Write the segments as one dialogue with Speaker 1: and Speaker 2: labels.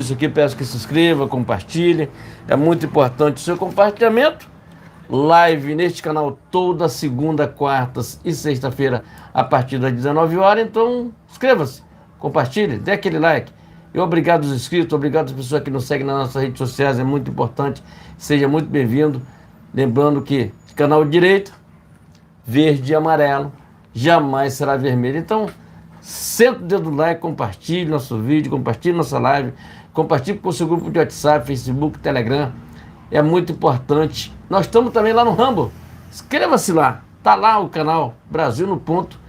Speaker 1: notícia aqui, peço que se inscreva, compartilhe. É muito importante o seu compartilhamento. Live neste canal toda segunda, quartas e sexta-feira a partir das 19 horas. Então, inscreva-se, compartilhe, dê aquele like. E obrigado aos inscritos, obrigado às pessoas que nos seguem nas nossas redes sociais, é muito importante. Seja muito bem-vindo. Lembrando que canal direito, verde e amarelo, jamais será vermelho. Então, senta o dedo no like, compartilhe nosso vídeo, compartilhe nossa live, compartilhe com o seu grupo de WhatsApp, Facebook, Telegram. É muito importante. Nós estamos também lá no Rumble. Inscreva-se lá. Tá lá o canal Brasil no Ponto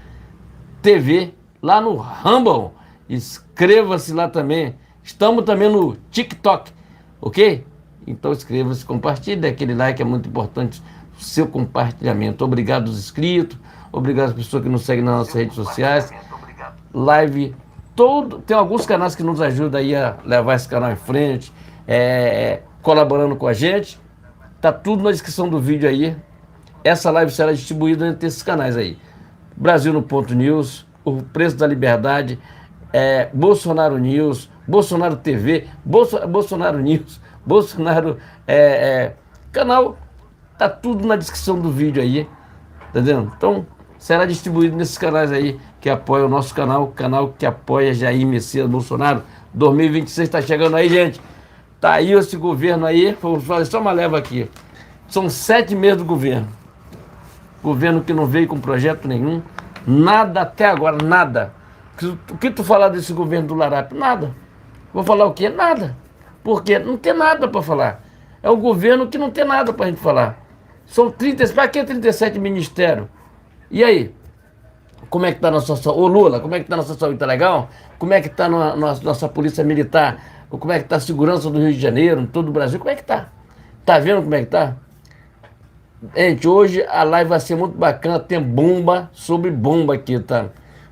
Speaker 1: TV, lá no Rumble. Inscreva-se lá também. Estamos também no TikTok, ok? Então inscreva-se, compartilhe, dê aquele like, é muito importante o seu compartilhamento. Obrigado aos inscritos, obrigado às pessoas que nos seguem nas nossas redes sociais. Live, tem alguns canais que nos ajudam aí a levar esse canal em frente, colaborando com a gente. Tá tudo na descrição do vídeo aí. Essa live será distribuída entre esses canais aí. Brasil no Ponto News, o Preço da Liberdade, Bolsonaro News, Bolsonaro TV, Bolsonaro News, Bolsonaro canal, tá tudo na descrição do vídeo aí, tá vendo? Então, será distribuído nesses canais aí que apoiam o nosso canal, o canal que apoia Jair Messias Bolsonaro. 2026 tá chegando aí, gente. Tá aí esse governo aí, vou fazer só uma leva aqui. São 7 meses do governo. Governo que não veio com projeto nenhum, nada até agora, nada. O que tu falar desse governo do Larápio? Nada. Vou falar o quê? Nada. Por quê? Não tem nada para falar. É um governo que não tem nada para a gente falar. São 30, para que 37 ministérios? E aí? Como é que está a nossa saúde? Ô Lula, como é que está a nossa saúde? Está legal? Como é que está a nossa polícia militar? Como é que está a segurança do Rio de Janeiro, em todo o Brasil? Como é que está? Tá vendo como é que está? Gente, hoje a live vai ser muito bacana. Tem bomba sobre bomba aqui, tá?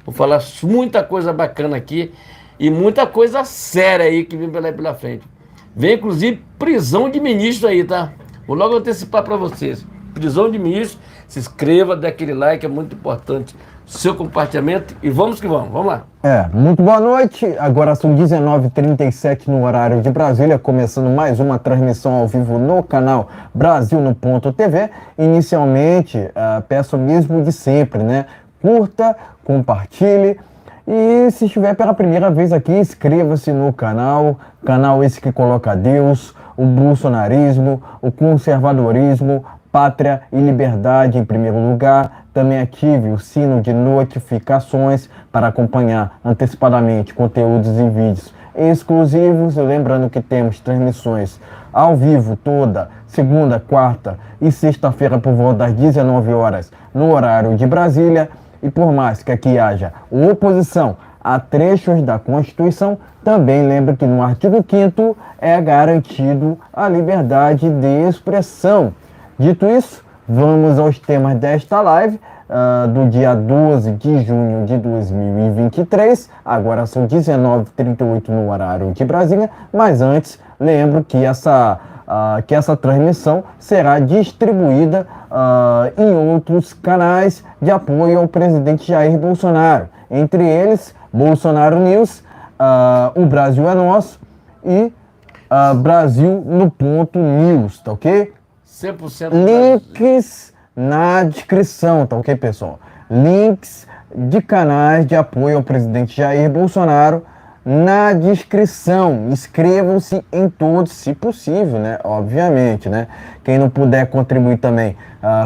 Speaker 1: Vou falar muita coisa bacana aqui e muita coisa séria aí que vem pela frente. Vem inclusive prisão de ministro aí, tá? Vou logo antecipar para vocês. Prisão de ministro, se inscreva, dê aquele like, é muito importante. Seu compartilhamento e vamos que vamos, vamos lá.
Speaker 2: Muito boa noite, agora são 19h37 no horário de Brasília, começando mais uma transmissão ao vivo no canal Brasil no Ponto TV. Inicialmente, peço o mesmo de sempre, né? Curta, compartilhe e se estiver pela primeira vez aqui, inscreva-se no canal esse que coloca Deus, o bolsonarismo, o conservadorismo, pátria e liberdade em primeiro lugar. Também ative o sino de notificações para acompanhar antecipadamente conteúdos e vídeos exclusivos. Lembrando que temos transmissões ao vivo toda segunda, quarta e sexta-feira por volta das 19 horas no horário de Brasília. E por mais que aqui haja oposição a trechos da Constituição, também lembro que no artigo 5º é garantido a liberdade de expressão. Dito isso, vamos aos temas desta live do dia 12 de junho de 2023. Agora são 19h38 no horário de Brasília, mas antes lembro que essa transmissão será distribuída em outros canais de apoio ao presidente Jair Bolsonaro. Entre eles, Bolsonaro News, O Brasil é Nosso e Brasil no Ponto News, tá ok?
Speaker 1: 100%
Speaker 2: links na descrição, tá ok, pessoal? Links de canais de apoio ao presidente Jair Bolsonaro na descrição. Inscrevam-se em todos, se possível, né? Obviamente, né? Quem não puder contribuir também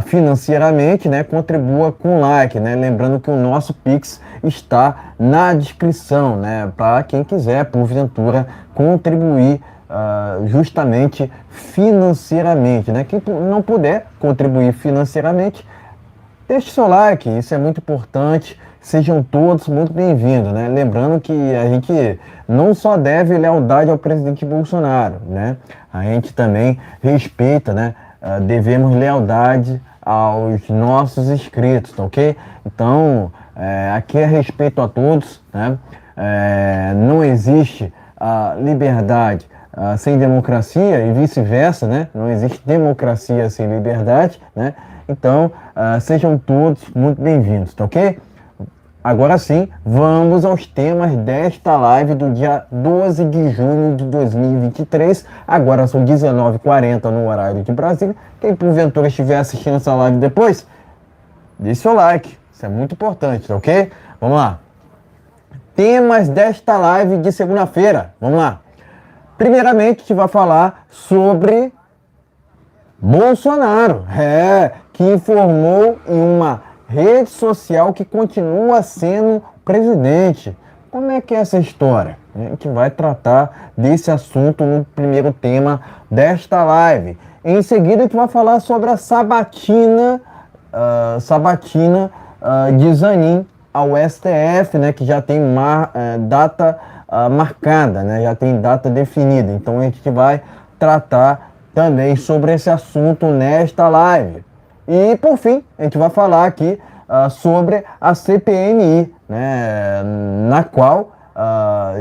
Speaker 2: financeiramente, né? Contribua com like, né? Lembrando que o nosso Pix está na descrição, né? Para quem quiser, porventura, contribuir justamente financeiramente, né? Quem não puder contribuir financeiramente, deixe seu like, isso é muito importante. Sejam todos muito bem-vindos, né? Lembrando que a gente não só deve lealdade ao presidente Bolsonaro, né? A gente também respeita, né? Devemos lealdade aos nossos inscritos, tá ok? Então, aqui é respeito a todos, né? Não existe liberdade sem democracia e vice-versa, né? Não existe democracia sem liberdade, né? Então, sejam todos muito bem-vindos, tá ok? Agora sim, vamos aos temas desta live do dia 12 de junho de 2023. Agora são 19h40 no horário de Brasília. Quem porventura estiver assistindo essa live depois, deixe seu like. Isso é muito importante, tá ok? Vamos lá. Temas desta live de segunda-feira. Vamos lá. Primeiramente, a gente vai falar sobre Bolsonaro, que informou em uma rede social que continua sendo presidente. Como é que é essa história? A gente vai tratar desse assunto no primeiro tema desta live. Em seguida, a gente vai falar sobre a sabatina de Zanin ao STF, né, que já tem data marcada, né, já tem data definida. Então a gente vai tratar também sobre esse assunto nesta live. E, por fim, a gente vai falar aqui sobre a CPMI, né, na qual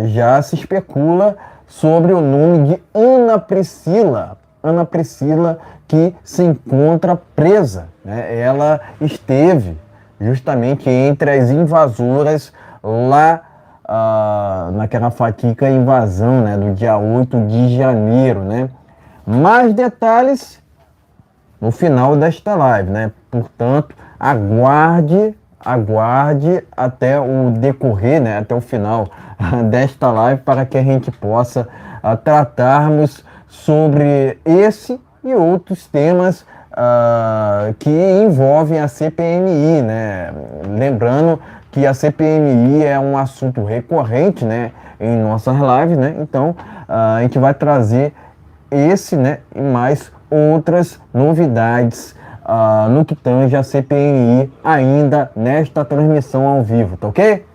Speaker 2: já se especula sobre o nome de Ana Priscila. Ana Priscila, que se encontra presa, né? Ela esteve justamente entre as invasoras lá naquela fatídica invasão, né, do dia 8 de janeiro, né? Mais detalhes no final desta live, né? Portanto, aguarde até o decorrer, né? Até o final desta live para que a gente possa tratarmos sobre esse e outros temas que envolvem a CPMI, né? Lembrando que a CPMI é um assunto recorrente, né, em nossas lives, né? Então, a gente vai trazer esse, né, e mais outras novidades no que tange a CPMI ainda nesta transmissão ao vivo, tá ok?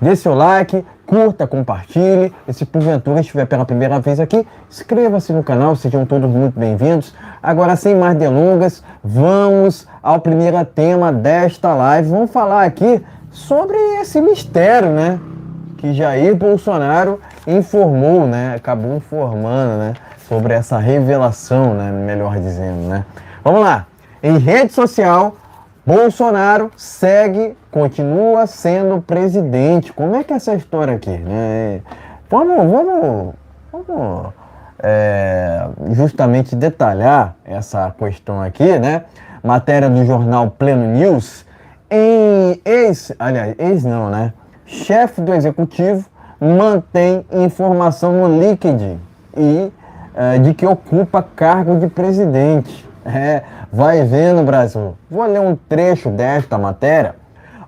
Speaker 2: Dê seu like, curta, compartilhe. E se porventura estiver pela primeira vez aqui, inscreva-se no canal, sejam todos muito bem-vindos. Agora, sem mais delongas, vamos ao primeiro tema desta live. Vamos falar aqui sobre esse mistério, né, que Jair Bolsonaro informou, né, acabou informando, né, sobre essa revelação, né, melhor dizendo, né. Vamos lá. Em rede social, Bolsonaro continua sendo presidente. Como é que é essa história aqui, né? Vamos justamente detalhar essa questão aqui, né? Matéria do jornal Pleno News. Chefe do executivo mantém informação no LinkedIn de que ocupa cargo de presidente. Vai vendo, Brasil. Vou ler um trecho desta matéria.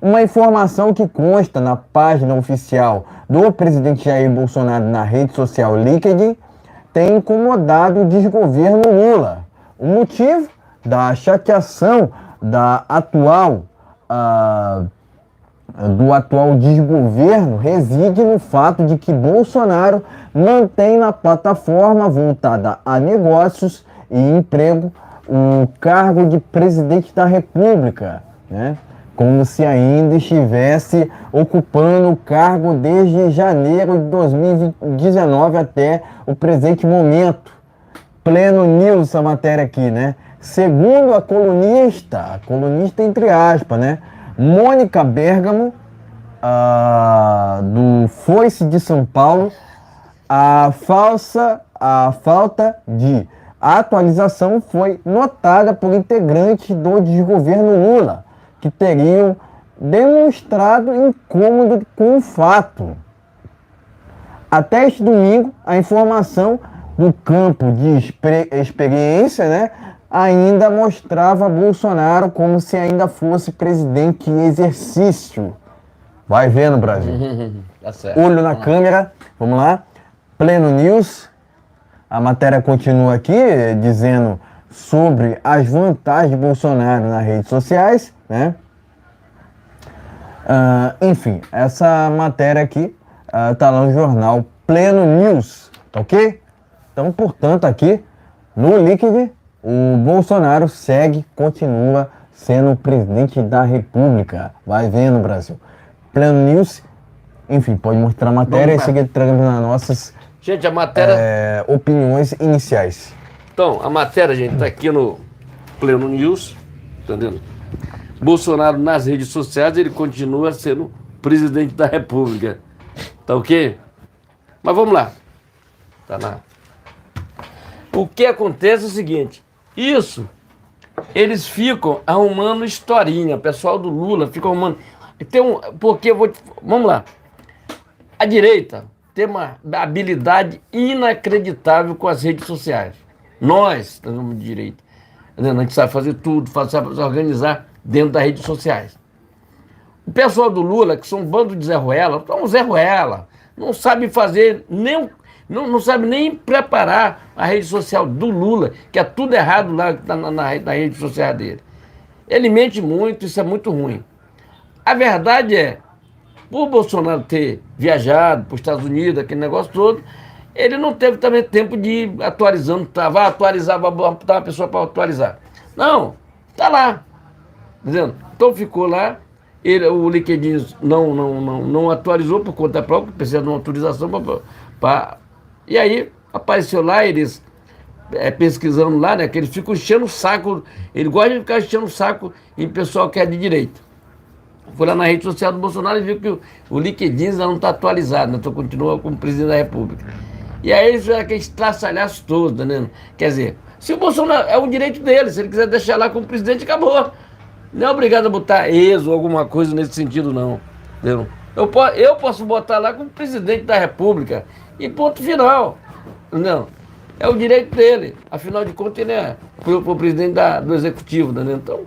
Speaker 2: Uma informação que consta na página oficial do presidente Jair Bolsonaro na rede social LinkedIn tem incomodado o desgoverno Lula. O motivo da chateação do atual desgoverno reside no fato de que Bolsonaro mantém na plataforma voltada a negócios e emprego o cargo de presidente da República, né? Como se ainda estivesse ocupando o cargo desde janeiro de 2019 até o presente momento. Pleno News, essa matéria aqui, né? Segundo a colunista entre aspas, né, Mônica Bergamo, do Foice de São Paulo, a falta de atualização foi notada por integrantes do desgoverno Lula, que teriam demonstrado incômodo com o fato. Até este domingo, a informação do campo de experiência, né, ainda mostrava Bolsonaro como se ainda fosse presidente em exercício. Vai vendo, Brasil.
Speaker 1: Tá certo.
Speaker 2: Olho na câmera. Vamos lá. Pleno News. A matéria continua aqui dizendo sobre as vantagens de Bolsonaro nas redes sociais, né? Enfim, essa matéria aqui tá lá no jornal Pleno News, tá ok? Então, portanto, aqui no LinkedIn, o Bolsonaro continua sendo o presidente da República. Vai vendo, Brasil. Pleno News, enfim, pode mostrar a matéria e seguir tragando nas nossas
Speaker 1: Gente, a matéria...
Speaker 2: opiniões iniciais.
Speaker 1: Então, a matéria, gente, tá aqui no Pleno News, entendeu? Bolsonaro nas redes sociais, ele continua sendo presidente da República. Tá ok? Mas vamos lá. Tá lá. O que acontece é o seguinte, eles ficam arrumando historinha, o pessoal do Lula fica arrumando. Porque vamos lá. A direita tem uma habilidade inacreditável com as redes sociais. Nós somos de direita. A gente sabe fazer tudo, sabe se organizar dentro das redes sociais. O pessoal do Lula, que são um bando de Zé Ruela, são Zé Ruela, não sabe fazer nem... Não sabe nem preparar a rede social do Lula, que é tudo errado lá na rede social dele. Ele mente muito, isso é muito ruim. A verdade é, por Bolsonaro ter viajado para os Estados Unidos, aquele negócio todo, ele não teve também tempo de ir atualizando, vai atualizar, vai botar uma pessoa para atualizar. Não, está lá. Entendeu? Então ficou lá, o LinkedIn não atualizou por conta própria, precisa de uma autorização para... E aí apareceu lá, eles pesquisando lá, né? Que eles ficam enchendo o saco, ele gosta de ficar enchendo o saco em pessoal que é de direita. Foi lá na rede social do Bolsonaro e viu que o LinkedIn ainda não está atualizado, né? Então continua como presidente da República. E aí eles fizeram aqueles traçalhaços todos, tá entendendo? Quer dizer, se o Bolsonaro é um direito dele, se ele quiser deixar lá como presidente, acabou. Não é obrigado a botar ex ou alguma coisa nesse sentido, não. Entendeu? Eu posso botar lá como presidente da República e ponto final. Não. É o direito dele. Afinal de contas, ele é o presidente do executivo. Né? Então,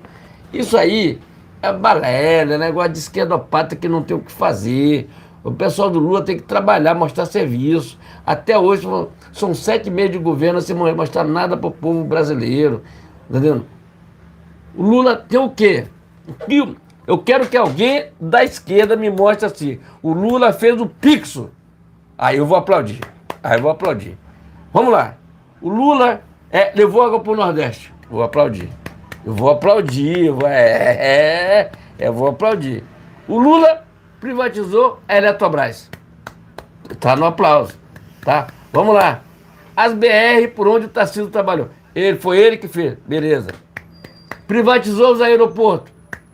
Speaker 1: isso aí é balela, é negócio de esquerdopata que não tem o que fazer. O pessoal do Lula tem que trabalhar, mostrar serviço. Até hoje, são 7 meses de governo sem mostrar nada para o povo brasileiro. Entendeu? O Lula tem o quê? Eu quero que alguém da esquerda me mostre assim. O Lula fez o Pixo. Aí eu vou aplaudir. Vamos lá. O Lula levou água para o Nordeste. Vou aplaudir. Eu vou aplaudir. Vou aplaudir. O Lula privatizou a Eletrobras. Tá no aplauso. Tá? Vamos lá. As BR por onde o Tarcísio trabalhou. Foi ele que fez. Beleza. Privatizou os aeroportos.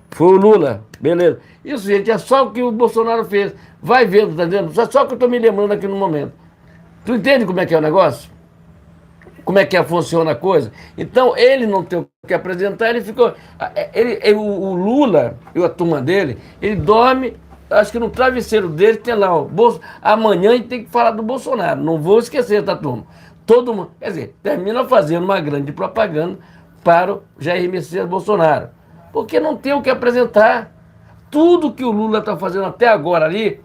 Speaker 1: Foi o Lula. Beleza. Isso, gente, é só o que o Bolsonaro fez. Vai vendo, tá vendo? Só o que eu tô me lembrando aqui no momento. Tu entende como é que é o negócio? Como é que funciona a coisa? Então, ele não tem o que apresentar, ele ficou... o Lula e a turma dele, ele dorme, acho que no travesseiro dele tem lá, amanhã a gente tem que falar do Bolsonaro. Não vou esquecer, tá, turma? Todo mundo, quer dizer, termina fazendo uma grande propaganda para o Jair Messias Bolsonaro. Porque não tem o que apresentar. Tudo que o Lula está fazendo até agora aí,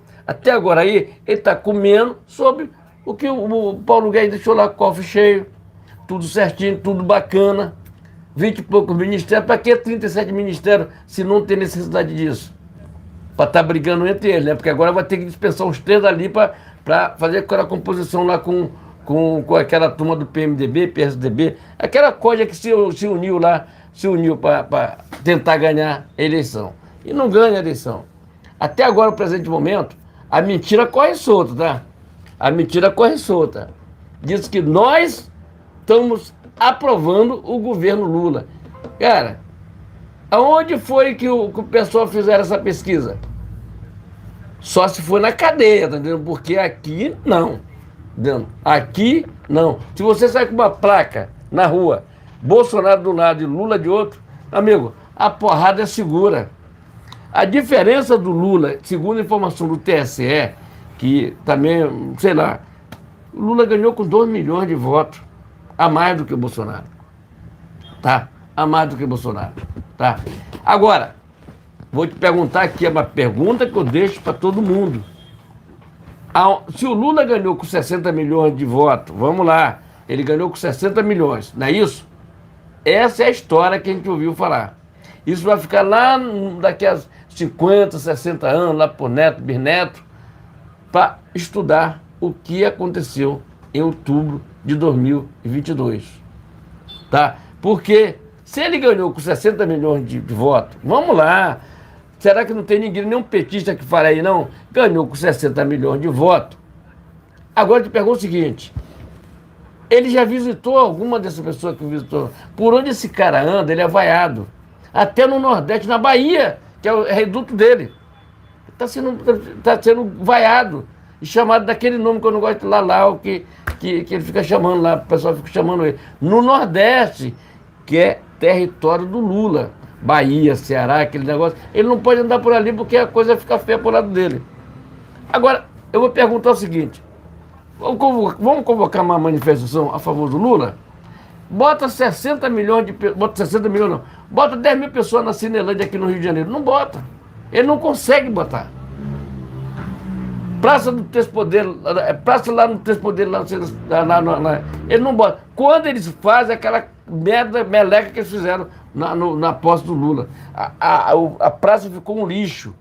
Speaker 1: ele está comendo sobre o que o Paulo Guedes deixou lá, cofre cheio, tudo certinho, tudo bacana, 20 e poucos ministérios. Para que 37 ministérios se não tem necessidade disso? Para estar brigando entre eles, né? Porque agora vai ter que dispensar uns 3 ali para fazer aquela composição lá com aquela turma do PMDB, PSDB, aquela coisa que se uniu para tentar ganhar a eleição. E não ganha a eleição. Até agora, no presente momento, a mentira corre solta, tá? A mentira corre solta. Diz que nós estamos aprovando o governo Lula. Cara, aonde foi que o pessoal fizeram essa pesquisa? Só se foi na cadeia, tá entendendo? Porque aqui não. Aqui não. Se você sai com uma placa na rua, Bolsonaro de um lado e Lula de outro, amigo, a porrada é segura. A diferença do Lula, segundo a informação do TSE, que também, sei lá, o Lula ganhou com 2 milhões de votos, a mais do que o Bolsonaro. Tá? A mais do que o Bolsonaro. Tá? Agora, vou te perguntar aqui, é uma pergunta que eu deixo para todo mundo. Se o Lula ganhou com 60 milhões de votos, vamos lá, ele ganhou com 60 milhões, não é isso? Essa é a história que a gente ouviu falar. Isso vai ficar lá daqui a 50, 60 anos, lá por neto, bisneto, para estudar o que aconteceu em outubro de 2022. Tá? Porque se ele ganhou com 60 milhões de votos, vamos lá, será que não tem ninguém, nenhum petista que fala aí, não? Ganhou com 60 milhões de votos. Agora eu te pergunto o seguinte, ele já visitou alguma dessas pessoas que visitou? Por onde esse cara anda, ele é vaiado. Até no Nordeste, na Bahia, que é o reduto dele. Tá sendo vaiado e chamado daquele nome que eu não gosto, Lalau, que ele fica chamando lá, o pessoal fica chamando ele. No Nordeste, que é território do Lula, Bahia, Ceará, aquele negócio, ele não pode andar por ali porque a coisa fica feia pro lado dele. Agora, eu vou perguntar o seguinte, vamos convocar uma manifestação a favor do Lula? Bota 60 milhões de pessoas, bota 60 milhões não, bota 10 mil pessoas na Cinelândia aqui no Rio de Janeiro, não bota. Ele não consegue botar. Praça do Três Poderes, praça lá no Três Poderes, lá, ele não bota. Quando eles fazem aquela merda, meleca que eles fizeram na posse do Lula, a praça ficou um lixo.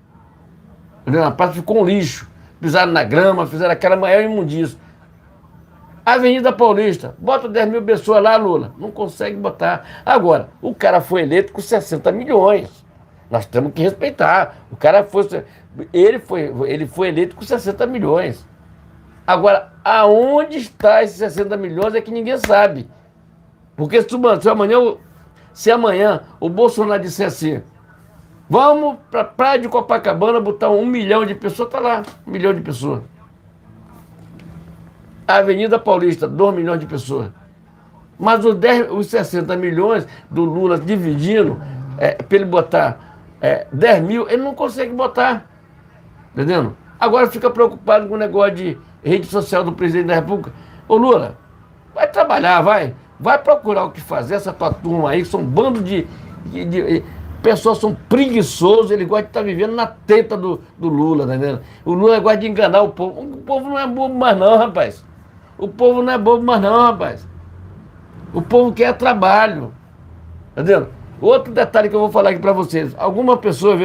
Speaker 1: Entendeu? A praça ficou um lixo. Pisaram na grama, fizeram aquela maior imundícia. Avenida Paulista, bota 10 mil pessoas lá, Lula. Não consegue botar. Agora, o cara foi eleito com 60 milhões. Nós temos que respeitar. O cara ele foi eleito com 60 milhões. Agora, aonde está esses 60 milhões é que ninguém sabe. Porque se amanhã o Bolsonaro disser assim, vamos para a praia de Copacabana botar 1 milhão de pessoas, está lá, 1 milhão de pessoas. A Avenida Paulista, 2 milhões de pessoas. Mas os 60 milhões do Lula dividindo, para ele botar 10 mil, ele não consegue botar. Entendendo? Agora fica preocupado com o negócio de rede social do presidente da República. Ô Lula, vai trabalhar, vai procurar o que fazer, essa tua turma aí, que são um bando de pessoas, são preguiçosos, ele gosta de estar vivendo na teta do Lula, tá entendendo? O Lula gosta de enganar o povo. O povo não é bobo mais não, rapaz. O povo não é bobo mais não, rapaz. O povo quer trabalho, tá entendendo? Outro detalhe que eu vou falar aqui para vocês. Alguma pessoa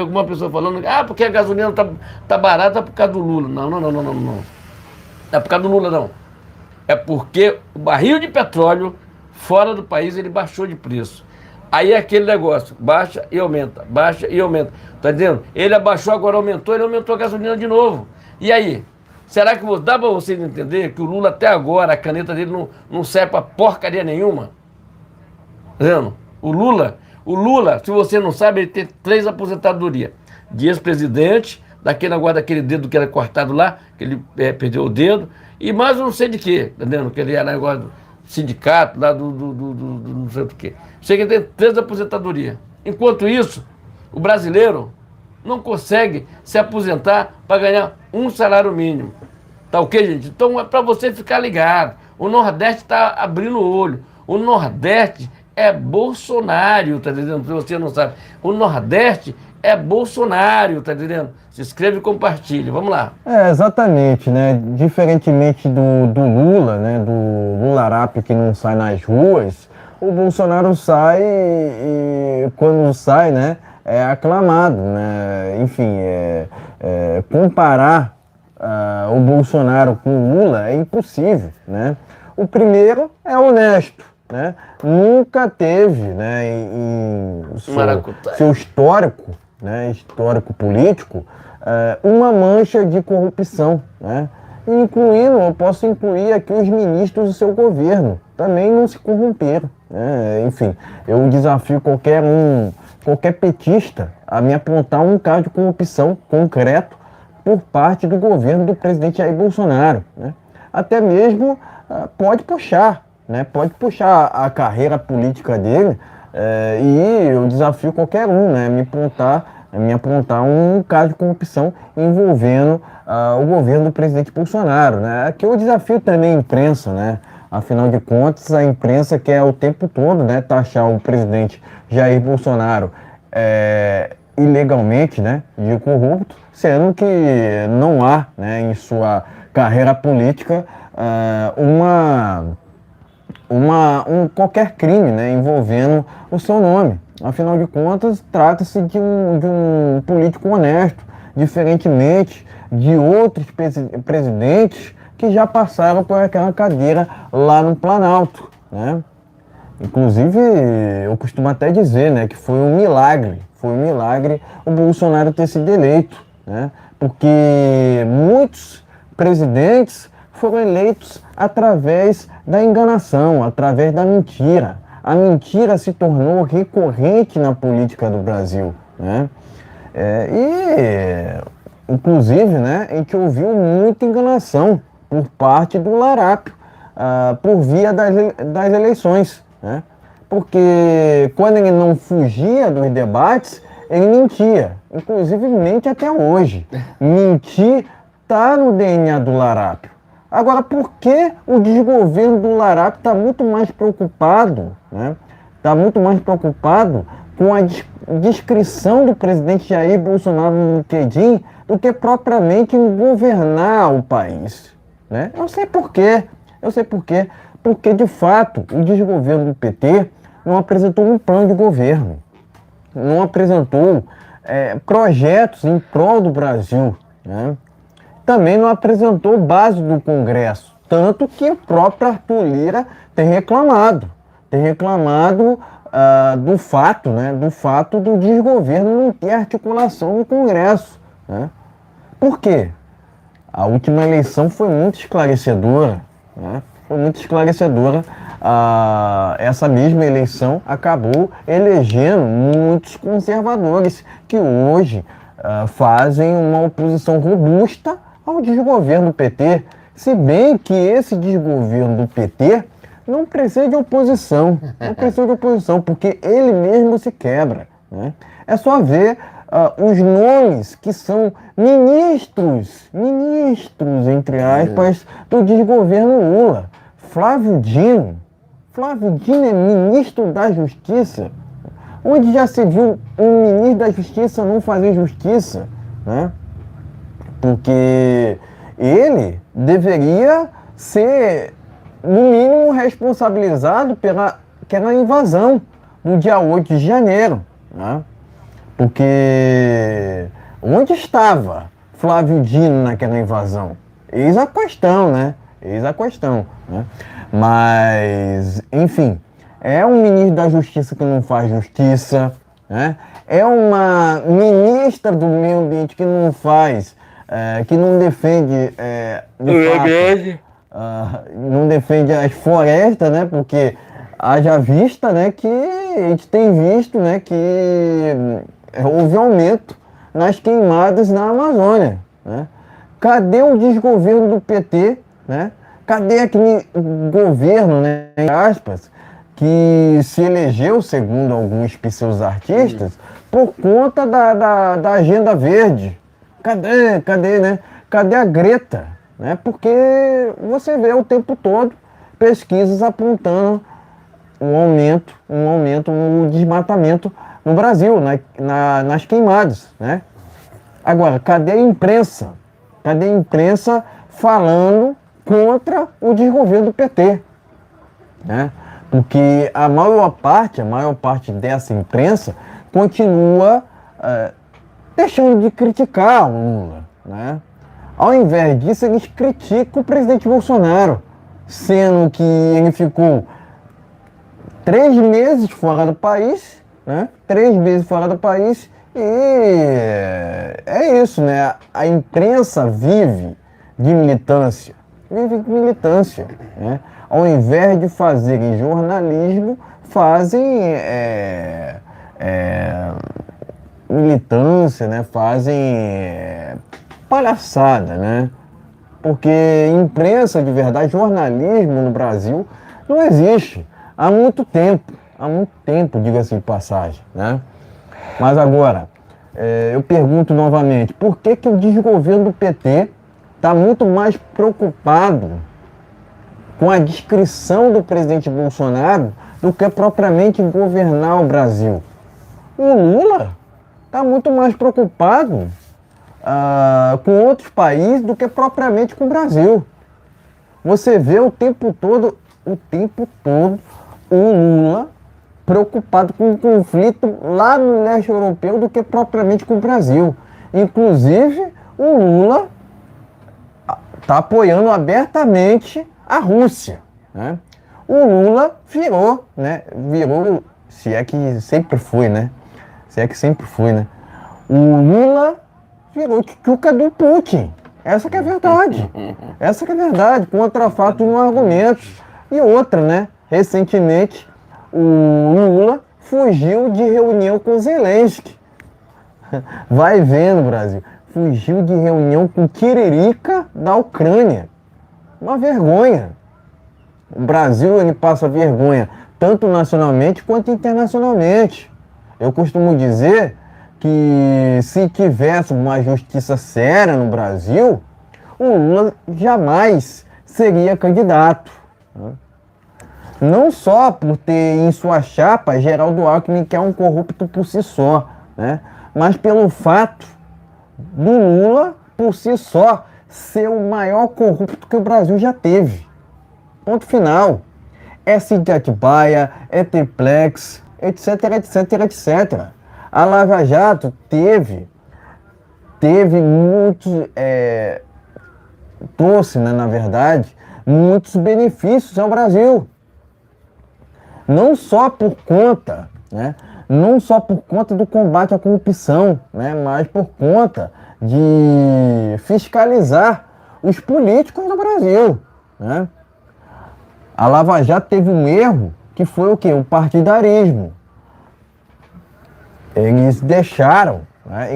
Speaker 1: falando, porque a gasolina tá barata por causa do Lula. Não. Não é por causa do Lula, não. É porque o barril de petróleo fora do país, ele baixou de preço. Aí é aquele negócio, baixa e aumenta. Tá entendendo? Ele abaixou, agora aumentou, ele aumentou a gasolina de novo. E aí? Será que dá para vocês entender que o Lula até agora, a caneta dele não serve para porcaria nenhuma? Tá vendo? O Lula, se você não sabe, ele tem 3 aposentadorias. De ex-presidente, daquele negócio daquele dedo que era cortado lá, que ele perdeu o dedo, e mais não sei de quê, entendeu? Que ele era negócio do sindicato, lá do não sei do quê. Chega a ter 3 aposentadorias. Enquanto isso, o brasileiro não consegue se aposentar para ganhar um salário mínimo. Tá ok, gente? Então é para você ficar ligado. O Nordeste está abrindo o olho. O Nordeste é Bolsonaro, tá entendendo? Se você não sabe. O Nordeste é Bolsonaro, tá entendendo? Se inscreve e compartilha. Vamos lá.
Speaker 2: Exatamente, né? Diferentemente do Lula, né? Do Lularápio que não sai nas ruas, o Bolsonaro sai e quando sai, né? É aclamado, né? Enfim, comparar o Bolsonaro com o Lula é impossível, né? O primeiro é honesto, né? Nunca teve, né, em seu histórico, né, histórico político, uma mancha de corrupção, né? Incluindo, eu posso incluir aqui os ministros do seu governo, também não se corromperam, né? Enfim, eu desafio qualquer petista a me apontar um caso de corrupção concreto por parte do governo do presidente Jair Bolsonaro, né? Até mesmo pode puxar, né? Pode puxar a carreira política dele e eu desafio qualquer um, né? Me apontar um caso de corrupção envolvendo o governo do presidente Bolsonaro, né? Aqui eu desafio também a imprensa, né? Afinal de contas, a imprensa quer o tempo todo, né, taxar o presidente Jair Bolsonaro ilegalmente, né, de corrupto, sendo que não há, né, em sua carreira política qualquer crime, né, envolvendo o seu nome. Afinal de contas, trata-se de um político honesto, diferentemente de outros presidentes que já passaram por aquela cadeira lá no Planalto, né? Inclusive, eu costumo até dizer, né, que foi um milagre o Bolsonaro ter sido eleito, né? Porque muitos presidentes foram eleitos através da enganação, através da mentira, a mentira se tornou recorrente na política do Brasil, né? Inclusive, né, a gente ouviu muita enganação por parte do Larápio, por via das eleições, né? Porque quando ele não fugia dos debates, ele mentia. Inclusive mente até hoje. Mentir está no DNA do Larápio. Agora, por que o desgoverno do Larápio está muito mais preocupado, né? Está muito mais preocupado com a descrição do presidente Jair Bolsonaro no LinkedIn do que propriamente em governar o país, né? Eu sei por quê. Porque, de fato, o desgoverno do PT não apresentou um plano de governo, não apresentou projetos em prol do Brasil, né? Também não apresentou base do Congresso, tanto que o próprio Arthur Lira tem reclamado do fato, né? Do fato do desgoverno não ter articulação no Congresso, né? Por quê? A última eleição foi muito esclarecedora, né? Foi muito esclarecedora. Essa mesma eleição acabou elegendo muitos conservadores que hoje fazem uma oposição robusta ao desgoverno do PT, se bem que esse desgoverno do PT não precisa de oposição, porque ele mesmo se quebra, né? É só ver os nomes que são ministros, entre aspas, do desgoverno Lula. Flávio Dino é ministro da Justiça. Onde já se viu um ministro da Justiça não fazer justiça, né? Porque ele deveria ser, no mínimo, responsabilizado pela invasão no dia 8 de janeiro, né? Porque onde estava Flávio Dino naquela invasão? Eis a questão, né? Mas, enfim, é um ministro da Justiça que não faz justiça, né? É uma ministra do meio ambiente que não faz, que não defende, não defende as florestas, né? Porque haja vista, né, que a gente tem visto, né, que houve aumento nas queimadas na Amazônia, né? Cadê o desgoverno do PT, né? Cadê aquele governo, né, em aspas, que se elegeu, segundo alguns pseudo-artistas, por conta da agenda verde? Cadê, né? Cadê a Greta? Né? Porque você vê o tempo todo pesquisas apontando um aumento no desmatamento no Brasil, nas queimadas, né? Agora, cadê a imprensa? Cadê a imprensa falando contra o desgoverno do PT, né? Porque a maior parte dessa imprensa continua deixando de criticar o Lula, né? Ao invés disso, eles criticam o presidente Bolsonaro, sendo que ele ficou 3 meses fora do país, né? 3 meses fora do país, e é isso, né? A imprensa vive de militância, né? Ao invés de fazerem jornalismo, fazem militância, né? Fazem palhaçada, né? Porque imprensa de verdade, jornalismo no Brasil não existe há muito tempo, diga-se de passagem, né? Mas agora, eu pergunto novamente, por que o desgoverno do PT está muito mais preocupado com a descrição do presidente Bolsonaro do que propriamente em governar o Brasil? O Lula está muito mais preocupado com outros países do que propriamente com o Brasil. Você vê o tempo todo o Lula preocupado com o conflito lá no leste europeu do que propriamente com o Brasil. Inclusive, o Lula está apoiando abertamente a Rússia, né? O Lula virou, se é que sempre foi, né? O Lula virou tchutchuca do Putin. Essa que é a verdade. Contra fatos e argumentos. E outra, né? Recentemente, o Lula fugiu de reunião com Zelensky. Vai vendo, Brasil. Fugiu de reunião com Tiririca da Ucrânia. Uma vergonha. O Brasil, ele passa vergonha tanto nacionalmente quanto internacionalmente. Eu costumo dizer que se tivesse uma justiça séria no Brasil, o Lula jamais seria candidato. Não só por ter em sua chapa Geraldo Alckmin, que é um corrupto por si só, né? Mas pelo fato do Lula, por si só, ser o maior corrupto que o Brasil já teve. Ponto final. É Cid de Atibaia, é Triplex, etc, etc, etc. A Lava Jato teve muitos, trouxe, né, na verdade, muitos benefícios ao Brasil. Não só por conta, né, não só por conta do combate à corrupção, né, mas por conta de fiscalizar os políticos do Brasil, né? A Lava Jato teve um erro que foi o quê? O partidarismo. Eles deixaram, né,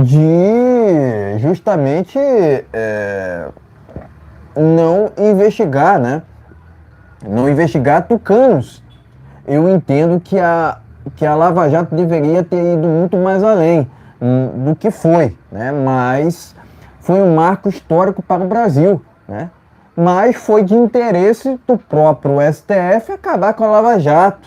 Speaker 2: de justamente não investigar, né? Não investigar tucanos. Eu entendo que a Lava Jato deveria ter ido muito mais além do que foi, né? Mas foi um marco histórico para o Brasil, né? Mas foi de interesse do próprio STF acabar com a Lava Jato.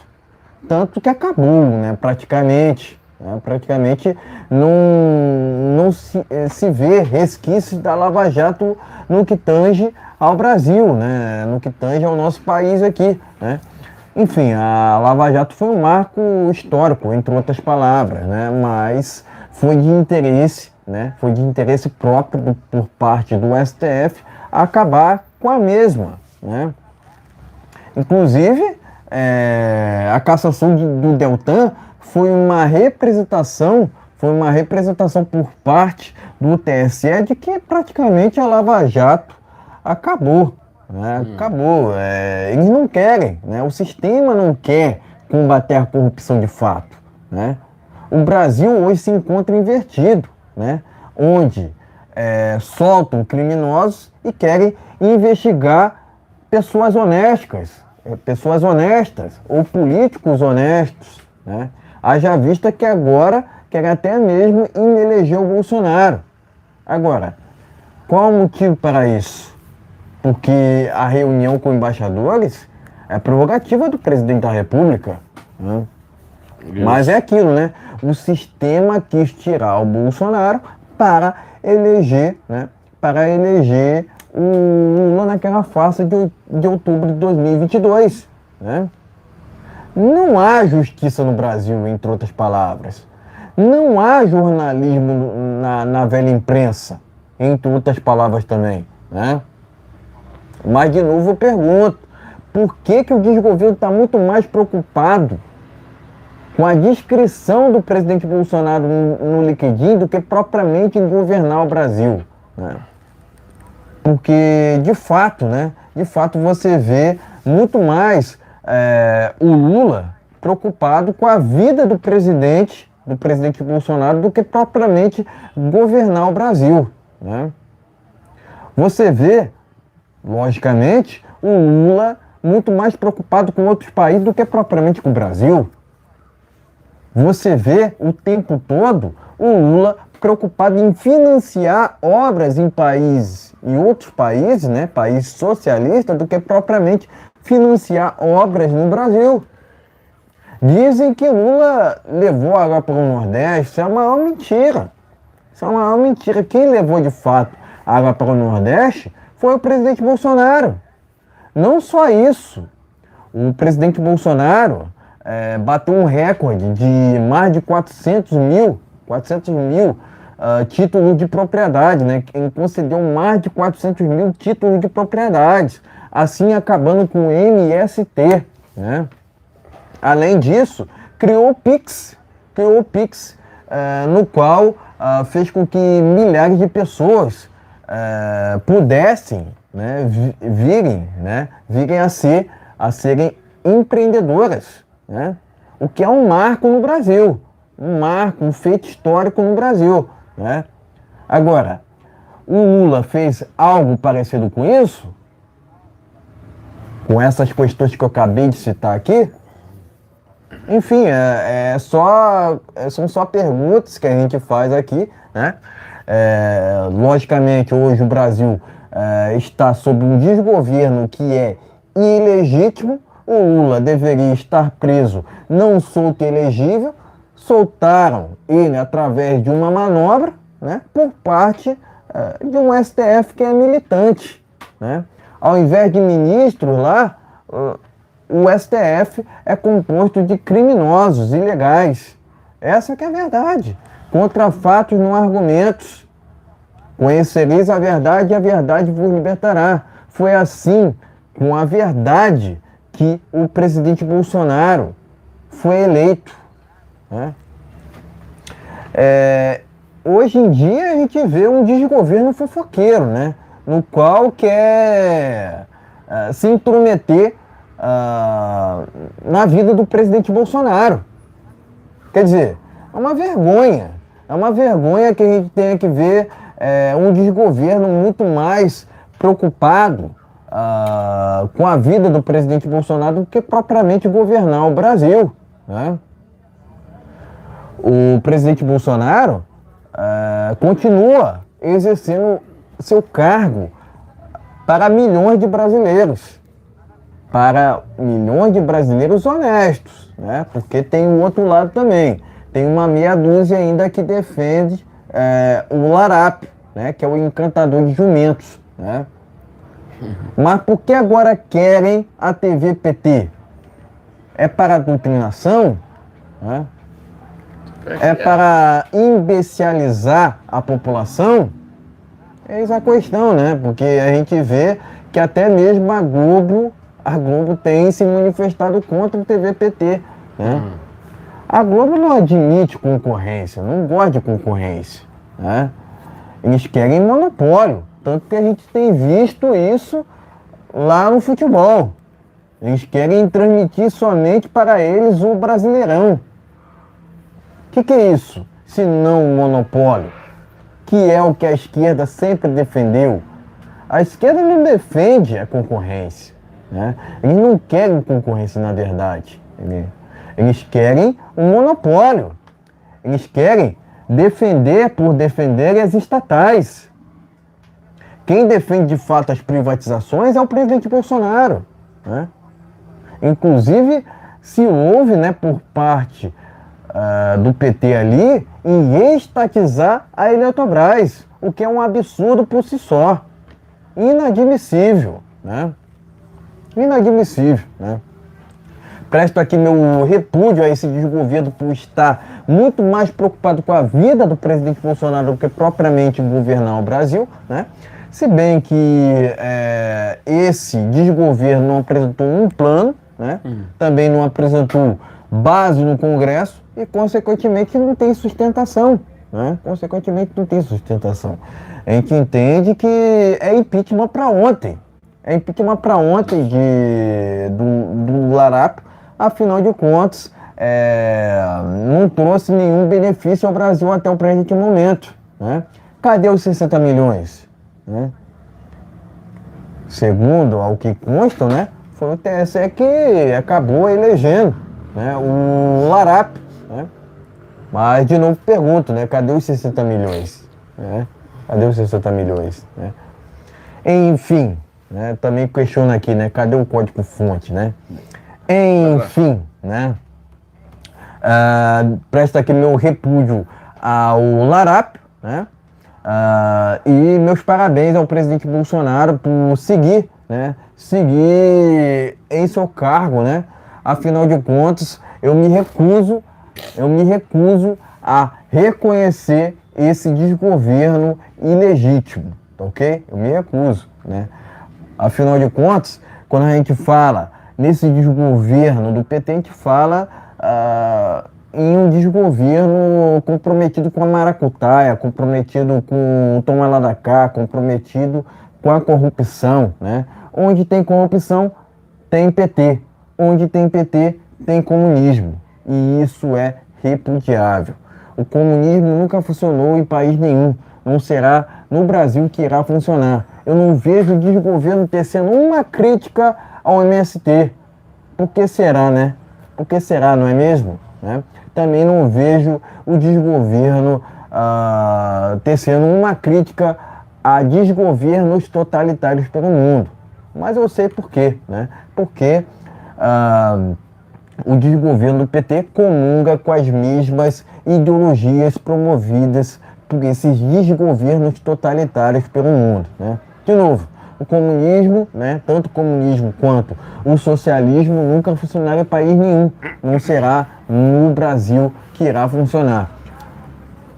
Speaker 2: Tanto que acabou, né? Praticamente. Né? Praticamente não se vê resquícios da Lava Jato no que tange ao Brasil, né? No que tange ao nosso país aqui, né? Enfim, a Lava Jato foi um marco histórico, entre outras palavras, né? Mas foi de interesse, né? Foi de interesse próprio por parte do STF acabar com a mesma, né? Inclusive, a cassação do Deltan foi uma representação por parte do TSE de que praticamente a Lava Jato acabou, né? Acabou. Eles não querem, né? O sistema não quer combater a corrupção de fato, né? O Brasil hoje se encontra invertido, né? Onde soltam criminosos e querem investigar pessoas honestas ou políticos honestos, né? Haja vista que agora querem até mesmo eleger o Bolsonaro. Agora, qual o motivo para isso? Porque a reunião com embaixadores é prerrogativa do presidente da República, né? Mas é aquilo, né? O sistema quis tirar o Bolsonaro para eleger, né? Para eleger o Lula naquela farsa de outubro de 2022, né? Não há justiça no Brasil, entre outras palavras. Não há jornalismo na velha imprensa, entre outras palavras também, né? Mas, de novo, eu pergunto, por que o desgoverno está muito mais preocupado com a descrição do presidente Bolsonaro no LinkedIn do que propriamente em governar o Brasil, né? Porque, de fato, né? De fato, você vê muito mais o Lula preocupado com a vida do presidente Bolsonaro do que propriamente governar o Brasil, né? Você vê, logicamente, o Lula muito mais preocupado com outros países do que propriamente com o Brasil. Você vê o tempo todo o Lula preocupado em financiar obras em outros países, né, países socialistas, do que propriamente financiar obras no Brasil. Dizem que Lula levou água para o Nordeste. Isso é a maior mentira. Isso é a maior mentira. Quem levou de fato água para o Nordeste foi o presidente Bolsonaro. Não só isso. O presidente Bolsonaro bateu um recorde de mais de 400 mil títulos de propriedade, né? Ele concedeu mais de 400 mil títulos de propriedades, assim acabando com o MST, né? Além disso, criou o Pix, no qual fez com que milhares de pessoas pudessem, né, virem a serem empreendedoras, né? O que é um marco no Brasil, um feito histórico no Brasil, né? Agora, o Lula fez algo parecido com isso? Com essas questões que eu acabei de citar aqui? Enfim, são só perguntas que a gente faz aqui, né? Logicamente, hoje o Brasil está sob um desgoverno que é ilegítimo. O Lula deveria estar preso, não solto e elegível. Soltaram ele através de uma manobra, né, por parte de um STF que é militante, né? Ao invés de ministros lá, o STF é composto de criminosos ilegais. Essa que é a verdade. Contra fatos não há argumentos. Conhecereis a verdade e a verdade vos libertará. Foi assim, com a verdade, que o presidente Bolsonaro foi eleito, né? Hoje em dia a gente vê um desgoverno fofoqueiro, né? No qual quer se intrometer na vida do presidente Bolsonaro. Quer dizer, é uma vergonha. É uma vergonha que a gente tenha que ver um desgoverno muito mais preocupado com a vida do presidente Bolsonaro do que propriamente governar o Brasil, né? O presidente Bolsonaro continua exercendo seu cargo para milhões de brasileiros. Para milhões de brasileiros honestos, né? Porque tem o outro lado também. Tem uma meia dúzia ainda que defende o larápio, né? Que é o encantador de jumentos, né? Mas por que agora querem a TV PT? É para a doutrinação? Né? É para imbecilizar a população? Eis a questão, né? Porque a gente vê que até mesmo a Globo tem se manifestado contra o TVPT, né? A Globo não admite concorrência, não gosta de concorrência, né? Eles querem monopólio, tanto que a gente tem visto isso lá no futebol. Eles querem transmitir somente para eles o Brasileirão. O que é isso, se não um monopólio? Que é o que a esquerda sempre defendeu. A esquerda não defende a concorrência, né? Eles não querem concorrência, na verdade. Eles querem um monopólio. Eles querem defender por defender as estatais. Quem defende de fato as privatizações é o presidente Bolsonaro, né? Inclusive, se houve, né, por parte do PT ali, em estatizar a Eletrobras, o que é um absurdo por si só. Inadmissível, né? Inadmissível, né? Presto aqui meu repúdio a esse desgoverno por estar muito mais preocupado com a vida do presidente Bolsonaro do que propriamente governar o Brasil, né? Se bem que esse desgoverno não apresentou um plano, né? Também não apresentou base no Congresso e, consequentemente, não tem sustentação, né? Consequentemente, não tem sustentação. A gente entende que é impeachment para ontem. É impeachment para ontem do larápio. Afinal de contas, não trouxe nenhum benefício ao Brasil até o presente momento, né? Cadê os 60 milhões? Né? Segundo ao que consta, né, foi o TSE que acabou elegendo, né, o larápio, né? Mas, de novo, pergunto, né, cadê os 60 milhões? Né? Cadê os 60 milhões? Né? Enfim, né, também questiono aqui, né, cadê o código-fonte, né? Enfim, né? Presto aqui meu repúdio ao larápio, né? E meus parabéns ao presidente Bolsonaro por seguir, né? Seguir em seu cargo, né? Afinal de contas, eu me recuso a reconhecer esse desgoverno ilegítimo, tá ok? Eu me recuso, né? Afinal de contas, quando a gente fala nesse desgoverno do PT, a gente fala em um desgoverno comprometido com a maracutaia, comprometido com o toma lá da cá, comprometido com a corrupção, né? Onde tem corrupção, tem PT, onde tem PT, tem comunismo. E isso é repudiável. O comunismo nunca funcionou em país nenhum. Não será no Brasil que irá funcionar. Eu não vejo o desgoverno tecendo uma crítica ao MST. Por que será, né? Por que será, não é mesmo? Né? Também não vejo o desgoverno tecendo uma crítica a desgovernos totalitários pelo mundo. Mas eu sei por quê, né? Porque o desgoverno do PT comunga com as mesmas ideologias promovidas por esses desgovernos totalitários pelo mundo, né? De novo, o comunismo, né, tanto o comunismo quanto o socialismo nunca funcionaram em país nenhum. Não será no Brasil que irá funcionar.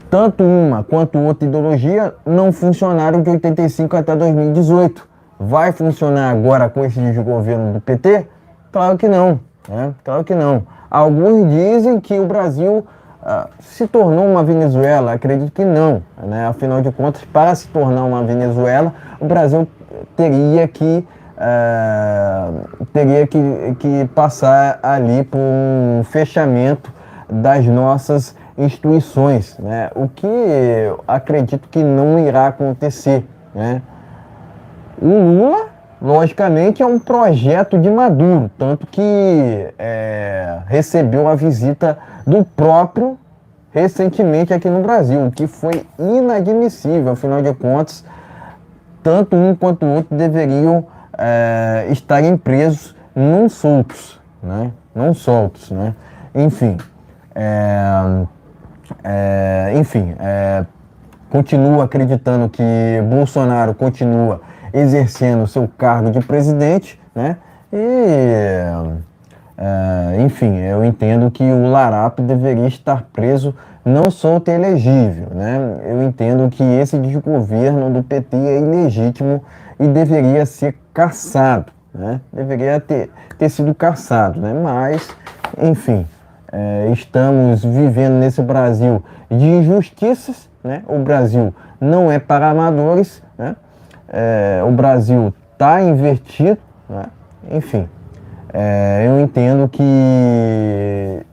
Speaker 2: Tanto uma quanto outra ideologia não funcionaram de 85 até 2018. Vai funcionar agora com esse desgoverno do PT? Claro que não, né? Claro que não. Alguns dizem que o Brasil se tornou uma Venezuela. Acredito que não, né? Afinal de contas, para se tornar uma Venezuela, o Brasil teria que passar ali por um fechamento das nossas instituições, né? O que eu acredito que não irá acontecer, né? O Lula, logicamente, é um projeto de Maduro, tanto que recebeu a visita do próprio recentemente aqui no Brasil, o que foi inadmissível. Afinal de contas, tanto um quanto o outro deveriam estarem presos, não soltos, né? Não soltos, né? Enfim, continuo acreditando que Bolsonaro continua exercendo seu cargo de presidente, né? Enfim, eu entendo que o Larápio deveria estar preso, não solto e elegível, né? Eu entendo que esse desgoverno do PT é ilegítimo e deveria ser cassado, né? Deveria ter sido cassado, né? Mas, enfim, estamos vivendo nesse Brasil de injustiças, né? O Brasil não é para amadores, né? O Brasil está invertido, né? Enfim, eu entendo que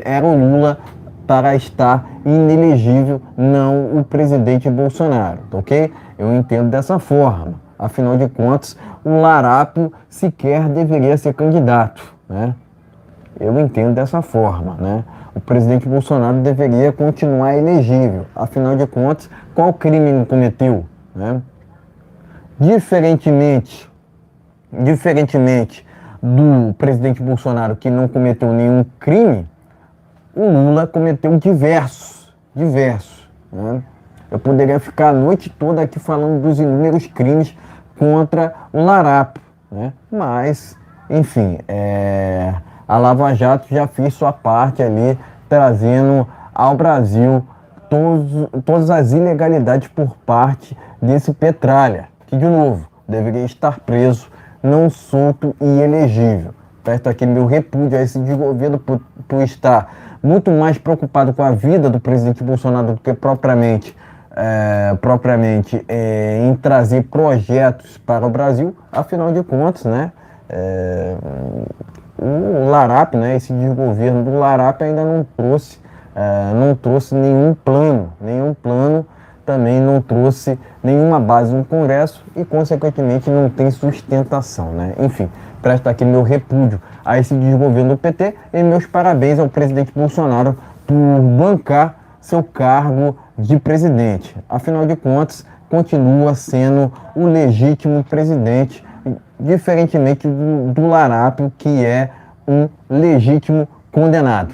Speaker 2: era o Lula para estar inelegível, não o presidente Bolsonaro, ok? Eu entendo dessa forma. Afinal de contas, o Larápio sequer deveria ser candidato, né? Eu entendo dessa forma, né? O presidente Bolsonaro deveria continuar elegível. Afinal de contas, qual crime ele cometeu, né? Diferentemente do presidente Bolsonaro, que não cometeu nenhum crime, o Lula cometeu diversos, né? Eu poderia ficar a noite toda aqui falando dos inúmeros crimes contra o Larápio, né? Mas, enfim, a Lava Jato já fez sua parte ali, trazendo ao Brasil todas as ilegalidades por parte desse Petralha, que, de novo, deveria estar preso, não solto e elegível. Presta aqui meu repúdio a esse desgoverno por estar muito mais preocupado com a vida do presidente Bolsonaro do que propriamente em trazer projetos para o Brasil. Afinal de contas, né, o Larápio, né, esse desgoverno do Larápio ainda não trouxe nenhum plano, também não trouxe nenhuma base no Congresso e, consequentemente, não tem sustentação, né? Enfim, presta aqui meu repúdio a esse desgoverno do PT e meus parabéns ao presidente Bolsonaro por bancar seu cargo de presidente. Afinal de contas, continua sendo o legítimo presidente, diferentemente do Larápio, que é um legítimo condenado.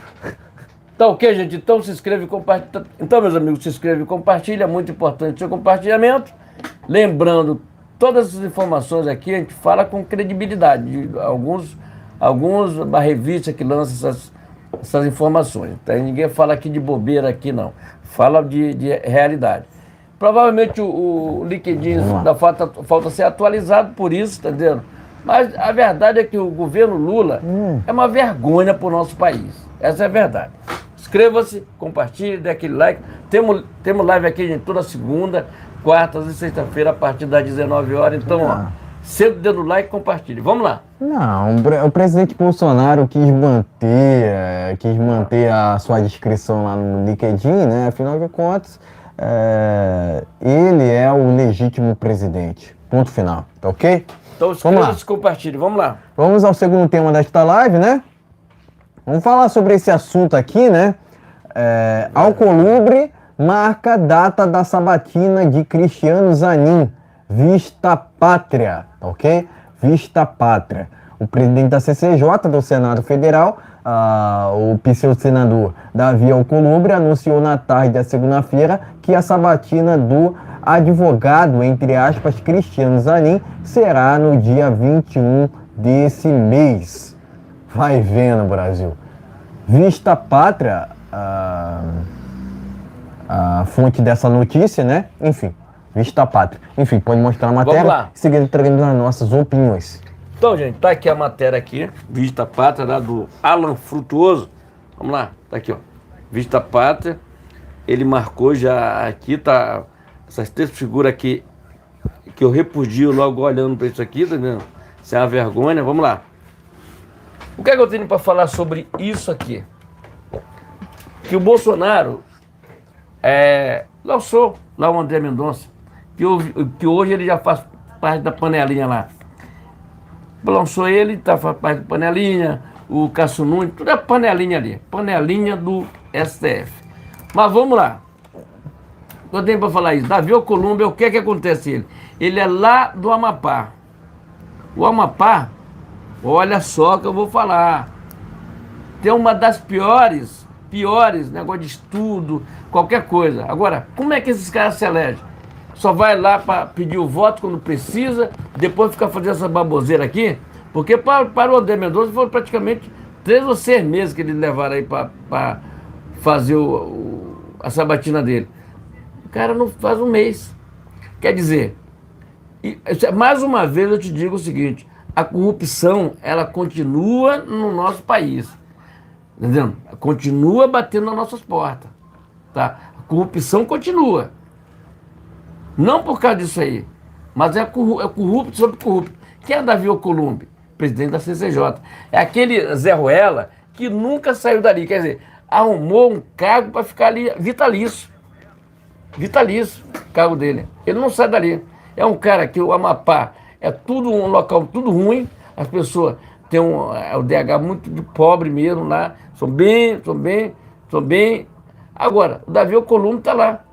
Speaker 1: Tá ok, gente? Então se inscreve e compartilha. Então, meus amigos, se inscreve e compartilha. É muito importante o seu compartilhamento. Lembrando, todas as informações aqui a gente fala com credibilidade. Uma revista que lança essas informações. Então, ninguém fala aqui de bobeira aqui, não. Fala de realidade. Provavelmente o LinkedIn falta ser atualizado por isso, tá entendendo? Mas a verdade é que o governo Lula é uma vergonha para o nosso país. Essa é a verdade. Inscreva-se, compartilhe, dê aquele like. Temos live aqui, gente, toda segunda, quartas e sexta-feira, a partir das 19 horas. Então, ó, Senta o dedo no like e compartilhe. Vamos lá.
Speaker 2: Não, o presidente Bolsonaro quis manter a sua descrição lá no LinkedIn, né? Afinal de contas, ele é o legítimo presidente. Ponto final, tá ok?
Speaker 1: Então inscreva-se e compartilhe. Vamos lá.
Speaker 2: Vamos ao segundo tema desta live, né? Vamos falar sobre esse assunto aqui, né? Alcolumbre marca data da sabatina de Cristiano Zanin. Vista Pátria, ok? Vista Pátria. O presidente da CCJ do Senado Federal, o pseudo-senador Davi Alcolumbre, anunciou na tarde da segunda-feira que a sabatina do advogado, entre aspas, Cristiano Zanin, será no dia 21 desse mês. Vai vendo, Brasil. Vista Pátria, a fonte dessa notícia, né? Enfim, Vista Pátria. Enfim, pode mostrar a matéria.
Speaker 1: Vamos lá.
Speaker 2: Em seguida, traremos as nossas opiniões.
Speaker 1: Então, gente, tá aqui a matéria aqui, Vista Pátria, lá do Alan Frutuoso. Vamos lá, tá aqui, ó. Vista Pátria. Ele marcou já aqui, tá... Essas três figuras aqui, que eu repugio logo olhando para isso aqui, tá vendo? Isso é uma vergonha. Vamos lá. O que é que eu tenho para falar sobre isso aqui? Que o Bolsonaro lançou lá o André Mendonça, que hoje ele já faz parte da panelinha lá. Lançou ele, faz parte da panelinha, o Cássio Nunes, tudo é panelinha ali, panelinha do STF. Mas vamos lá. Eu tenho para falar isso. Davi Alcolumbre, o que é que acontece ele? Ele é lá do Amapá. O Amapá, olha só que eu vou falar. Tem uma das piores, negócio de estudo, qualquer coisa. Agora, como é que esses caras se elegem? Só vai lá para pedir o voto quando precisa, depois fica fazendo essa baboseira aqui? Porque para o André Mendonça foram praticamente 3 ou 6 meses que eles levaram aí para fazer a sabatina dele. O cara não faz um mês. Quer dizer, mais uma vez eu te digo o seguinte, a corrupção, ela continua no nosso país. Entendeu? Continua batendo nas nossas portas. Tá? A corrupção continua. Não por causa disso aí, mas é corrupto sobre corrupto. Quem é Davi Alcolumbre? Presidente da CCJ. É aquele Zé Ruela que nunca saiu dali. Quer dizer, arrumou um cargo para ficar ali vitalício. Vitalício, cargo dele. Ele não sai dali. É um cara que o Amapá é tudo um local tudo ruim. As pessoas têm o DH muito pobre mesmo lá. São bem. Agora, o Davi Alcolumbre está lá,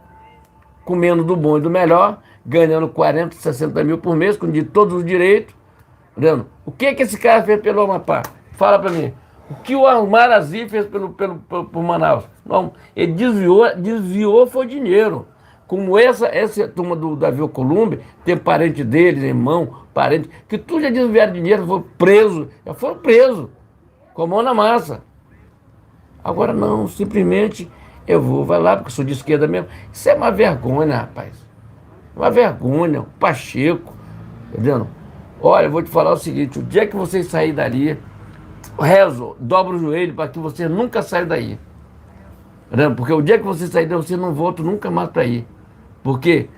Speaker 1: comendo do bom e do melhor, ganhando 40, 60 mil por mês, com todos os direitos. Entendeu? O que esse cara fez pelo Amapá? Fala para mim. O que o Omar Aziz fez por Manaus? Não, ele desviou foi dinheiro. Como essa turma do Davi Alcolumbre, tem parente dele, irmão, parente, que tudo já desviaram dinheiro, já foram presos, com a mão na massa. Agora não, simplesmente vai lá, porque eu sou de esquerda mesmo. Isso é uma vergonha, rapaz. Uma vergonha, o Pacheco, entendeu? Olha, eu vou te falar o seguinte, o dia que vocês saírem dali, rezo, dobro o joelho para que você nunca saia daí. Porque o dia que você sair daí, você não volta nunca mais para aí. Porque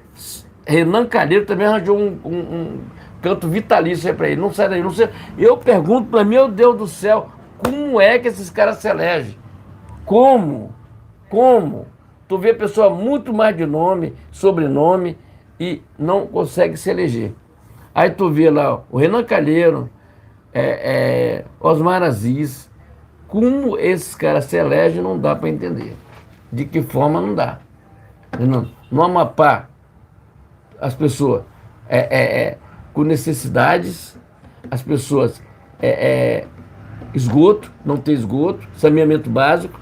Speaker 1: Renan Calheiros também arranjou um canto vitalício aí para ele. Não sai daí, não sei. Eu pergunto para meu Deus do céu, como é que esses caras se elegem? Como? Tu vê pessoa muito mais de nome, sobrenome e não consegue se eleger. Aí tu vê lá o Renan Calheiros, Osmar Aziz, como esses caras se elegem não dá para entender. De que forma não dá. No Amapá, as pessoas com necessidades, as pessoas esgoto, não tem esgoto, saneamento básico,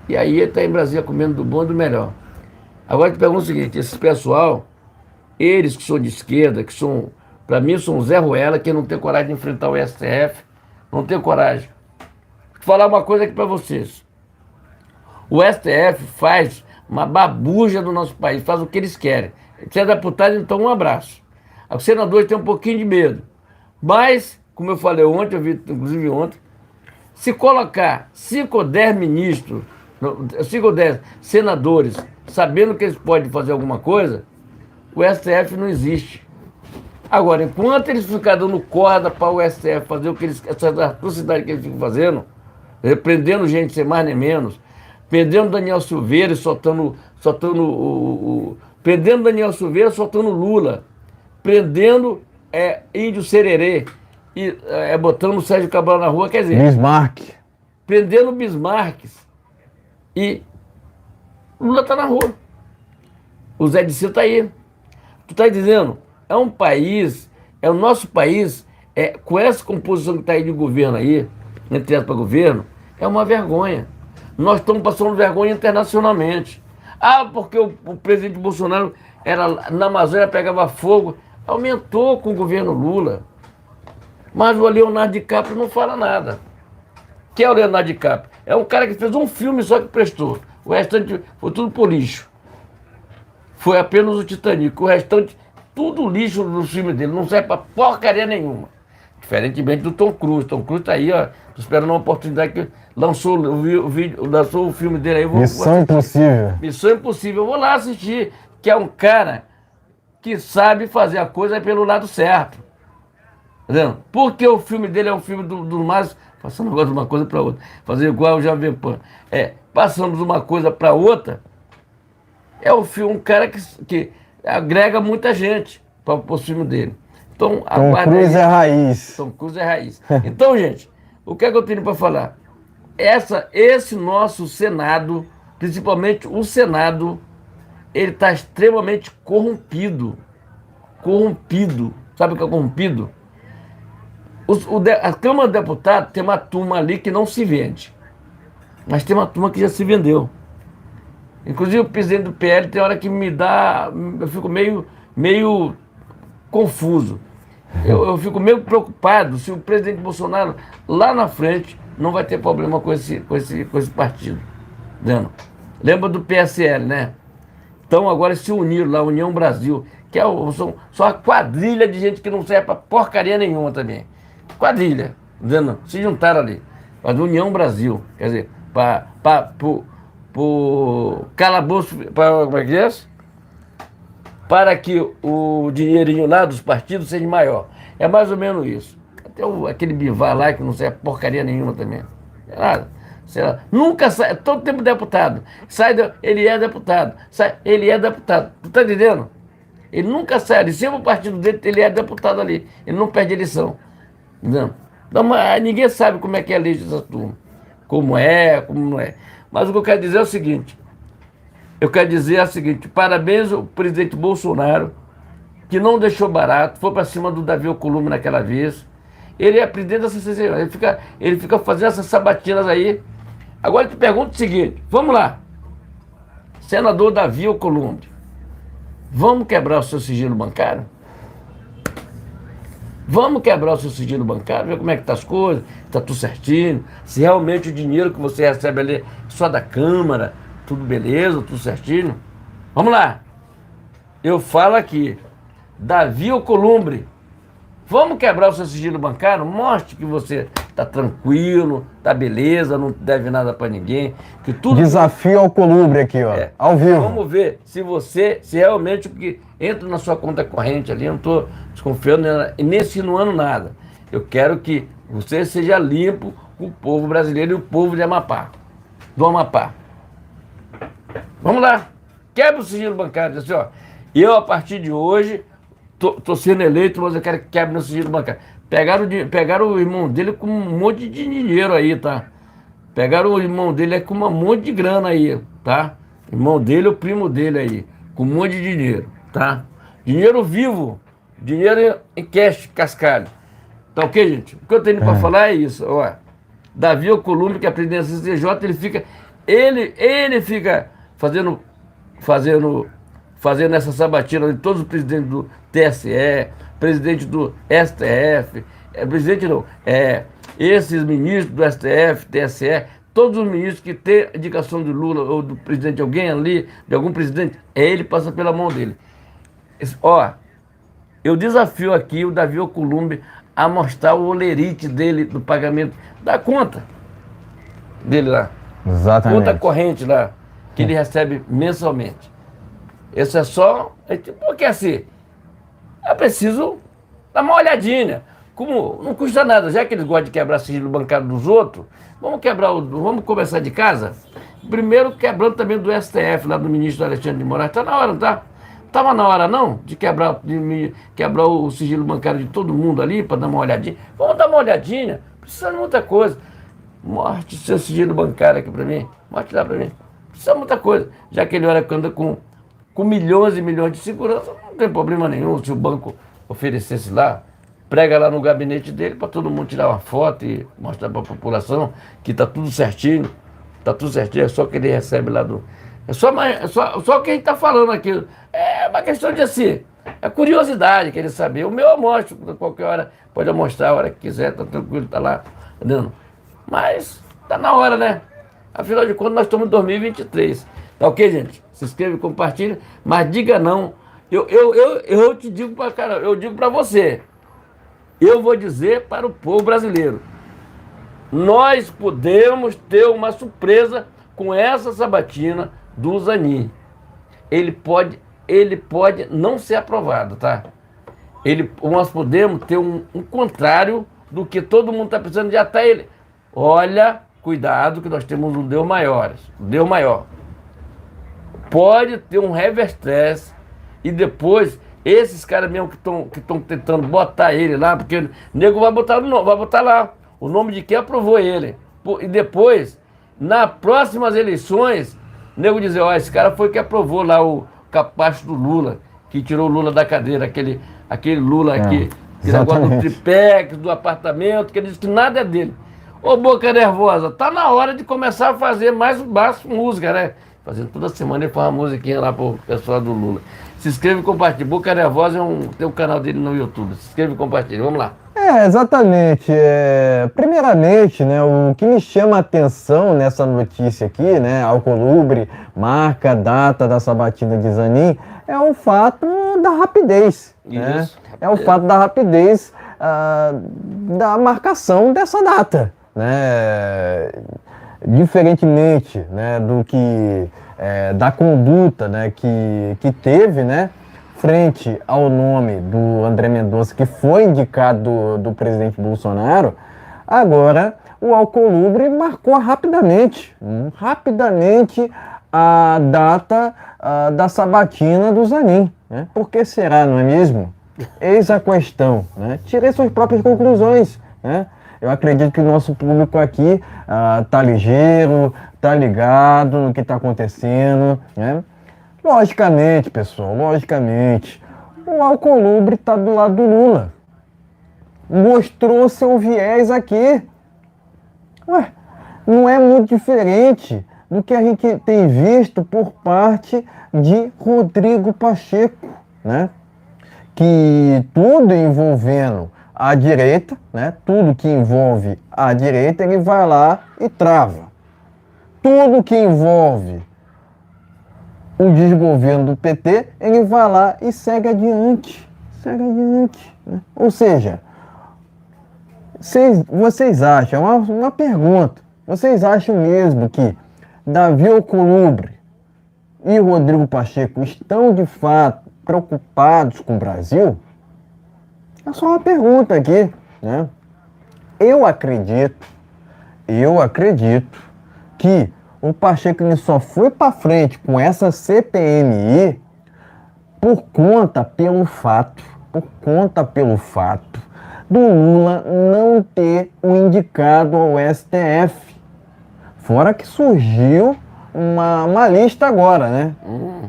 Speaker 1: e aí ele está em Brasília comendo do bom e do melhor. Agora eu te pergunto o seguinte, esse pessoal, eles que são de esquerda, que são, para mim, são Zé Ruela, que não tem coragem de enfrentar o STF, não tem coragem. Vou falar uma coisa aqui para vocês. O STF faz uma babuja do nosso país, faz o que eles querem. Se é deputado, então um abraço. Os senadores têm um pouquinho de medo. Mas, como eu falei ontem, eu vi inclusive ontem, se colocar 5 ou 10 ministros, 5 ou 10 senadores, sabendo que eles podem fazer alguma coisa, o STF não existe. Agora, enquanto eles ficam dando corda para o STF fazer essa atrocidade que eles ficam fazendo, prendendo gente sem mais nem menos, prendendo Daniel Silveira e prendendo Daniel Silveira soltando Lula, prendendo Índio Sererê e botando o Sérgio Cabral na rua, quer dizer...
Speaker 2: Bismarck.
Speaker 1: Prendendo Bismarck e Lula está na rua. O Zé Disseu está aí. Tu está dizendo, é um país, é o nosso país, com essa composição que está aí de governo aí, entre aspas, governo, é uma vergonha. Nós estamos passando vergonha internacionalmente. Porque o presidente Bolsonaro era na Amazônia, pegava fogo, aumentou com o governo Lula. Mas o Leonardo DiCaprio não fala nada. Quem é o Leonardo DiCaprio? É um cara que fez um filme só que prestou. O restante foi tudo por lixo. Foi apenas o Titanic. O restante, tudo lixo no filme dele. Não serve pra porcaria nenhuma. Diferentemente do Tom Cruise. Tom Cruise tá aí, ó. Tô esperando uma oportunidade que lançou o filme dele aí.
Speaker 2: Missão Impossível.
Speaker 1: Missão Impossível. Eu vou lá assistir. Que é um cara que sabe fazer a coisa pelo lado certo. Entendeu? Porque o filme dele é um filme do mais... Passando agora de uma coisa para outra. Fazer igual o Jovem Pan. Passamos de uma coisa para outra. É um cara que agrega muita gente para o filme dele. Então,
Speaker 2: Tom Cruise é raiz.
Speaker 1: Tom Cruise é raiz. Então, gente, o que é que eu tenho para falar? Esse nosso Senado, principalmente o Senado, ele está extremamente corrompido. Corrompido. Sabe o que é corrompido? A Câmara dos Deputados tem uma turma ali que não se vende. Mas tem uma turma que já se vendeu. Inclusive o presidente do PL tem hora que me dá... Eu fico meio confuso. Eu fico meio preocupado se o presidente Bolsonaro lá na frente não vai ter problema com esse partido. Entendeu? Lembra do PSL, né? Então agora se uniram lá, União Brasil, que são uma quadrilha de gente que não serve pra porcaria nenhuma também. Quadrilha, entendeu? Se juntaram ali. Mas União Brasil, quer dizer, pro calabouço, como é que é? Para que o dinheirinho lá dos partidos seja maior. É mais ou menos isso. Até aquele Bivar lá que não serve porcaria nenhuma também. Nada. Sei lá. Nunca sai, todo tempo deputado. Ele é deputado. Ele é deputado. Tu tá entendendo? Ele nunca sai ali. Sempre o partido dele, ele é deputado ali. Ele não perde eleição. Entendeu? Então, ninguém sabe como é que é a lei dessa turma. Como não é. Mas o que eu quero dizer é o seguinte. Parabéns ao presidente Bolsonaro, que não deixou barato, foi para cima do Davi Alcolumbre naquela vez. Ele é presidente da CCC, ele fica fazendo essas sabatinas aí. Agora eu te pergunto o seguinte, vamos lá. Senador Davi Alcolumbre, vamos quebrar o seu sigilo bancário? Vamos quebrar o seu sigilo bancário, ver como é que tá as coisas, tá tudo certinho, se realmente o dinheiro que você recebe ali é só da Câmara, tudo beleza, tudo certinho. Vamos lá. Eu falo aqui, Davi Alcolumbre, vamos quebrar o seu sigilo bancário? Mostre que você tá tranquilo, tá beleza, não deve nada para ninguém. Que tudo...
Speaker 2: Desafio Alcolumbre aqui, ó, ao vivo.
Speaker 1: Vamos ver se realmente o que entra na sua conta corrente ali, eu não estou desconfiando e nem insinuando nada. Eu quero que você seja limpo com o povo brasileiro e o povo de Amapá, do Amapá. Vamos lá, quebra o sigilo bancário, assim, ó. Eu, a partir de hoje, tô sendo eleito, mas eu quero que quebre meu sigilo bancário. Pegaram o irmão dele com um monte de dinheiro aí, tá? Pegaram o irmão dele com um monte de grana aí, tá? O irmão dele, o primo dele aí, com um monte de dinheiro, tá? Dinheiro vivo, dinheiro em cash, cascalho. Tá ok, gente? O que eu tenho para falar é isso, ó. Davi Alcolumbre, que é presidente da CCJ, ele fica fazendo essa sabatina de todos os presidentes do TSE, presidente do STF, esses ministros do STF, TSE, todos os ministros que têm indicação de Lula ou do presidente de alguém ali, de algum presidente, ele passa pela mão dele. Ó, eu desafio aqui o Davi Alcolumbre a mostrar o olerite dele do pagamento da conta dele lá.
Speaker 2: Exatamente.
Speaker 1: Conta corrente lá, que ele recebe mensalmente. Isso é só... Porque assim, é preciso Dá uma olhadinha. Como não custa nada, já que eles gostam de quebrar sigilo bancário dos outros, vamos começar de casa? Primeiro quebrando também do STF, lá do ministro Alexandre de Moraes. Está na hora, não tá? Estava na hora não de quebrar o sigilo bancário de todo mundo ali para dar uma olhadinha. Vamos dar uma olhadinha. Precisa de muita coisa. Mostre seu sigilo bancário aqui para mim. Mostre lá para mim. Precisa de muita coisa. Já que ele olha que anda com milhões e milhões de segurança, não tem problema nenhum se o banco oferecesse lá. Prega lá no gabinete dele para todo mundo tirar uma foto e mostrar para a população que está tudo certinho. Está tudo certinho, é só que ele recebe lá do... só quem está falando aqui. É uma questão de assim, é curiosidade, querer saber. O meu eu mostro, qualquer hora, pode mostrar a hora que quiser, tá tranquilo, tá lá, entendeu? Mas tá na hora, né? Afinal de contas, nós estamos em 2023. Tá ok, gente? Se inscreve, compartilha, mas diga não. Eu te digo para cara, eu digo para você. Eu vou dizer para o povo brasileiro. Nós podemos ter uma surpresa com essa sabatina do Zanin. Ele pode não ser aprovado, tá? Nós podemos ter um contrário do que todo mundo está precisando de até ele. Olha, cuidado que nós temos um Deus maior. Deus maior. Pode ter um reverstress e depois esses caras mesmo que estão tentando botar ele lá, porque o nego vai botar lá o nome de quem aprovou ele. E depois, nas próximas eleições, o nego dizer, ó, esse cara foi que aprovou lá o capacho do Lula, que tirou o Lula da cadeira, aquele Lula aqui, que negócio do triplex, do apartamento, que ele disse que nada é dele. Ô, Boca Nervosa, tá na hora de começar a fazer mais música, né? Fazendo toda semana ele faz uma musiquinha lá pro pessoal do Lula. Se inscreve e compartilha. Boca Nervosa tem o canal dele no YouTube. Se inscreve e compartilha. Vamos lá.
Speaker 2: Exatamente. Primeiramente, né, o que me chama a atenção nessa notícia aqui, né, Alcolumbre marca a data da sabatina de Zanin, é o fato da rapidez. Né? É o fato da rapidez da marcação dessa data. Né? Diferentemente, né, do que da conduta, né, que teve, né, frente ao nome do André Mendonça, que foi indicado do presidente Bolsonaro, agora o Alcolumbre marcou rapidamente a data da sabatina do Zanin. Né? Por que será, não é mesmo? Eis a questão. Né? Tirei suas próprias conclusões. Né? Eu acredito que o nosso público aqui tá ligeiro, tá ligado no que está acontecendo, né? Logicamente, pessoal, o Alcolumbre está do lado do Lula. Mostrou seu viés aqui. Ué, não é muito diferente do que a gente tem visto por parte de Rodrigo Pacheco, né? Que tudo envolvendo a direita, né? Tudo que envolve a direita, ele vai lá e trava. Tudo que envolve o desgoverno do PT, ele vai lá e segue adiante. Né? Ou seja, vocês acham, uma pergunta, vocês acham mesmo que Davi Alcolumbre e Rodrigo Pacheco estão de fato preocupados com o Brasil? É só uma pergunta aqui, né? Eu acredito que o Pacheco ele só foi para frente com essa CPMI por conta pelo fato do Lula não ter o indicado ao STF. Fora que surgiu uma lista agora, né?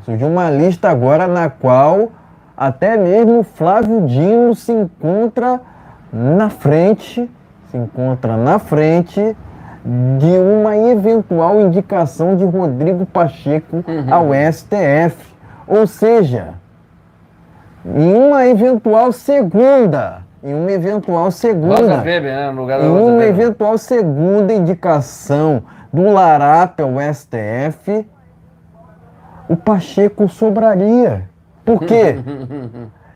Speaker 2: Surgiu uma lista agora na qual até mesmo Flávio Dino se encontra na frente de uma eventual indicação de Rodrigo Pacheco ao STF. Ou seja, em uma eventual segunda indicação do Larápio ao STF, o Pacheco sobraria. Por quê?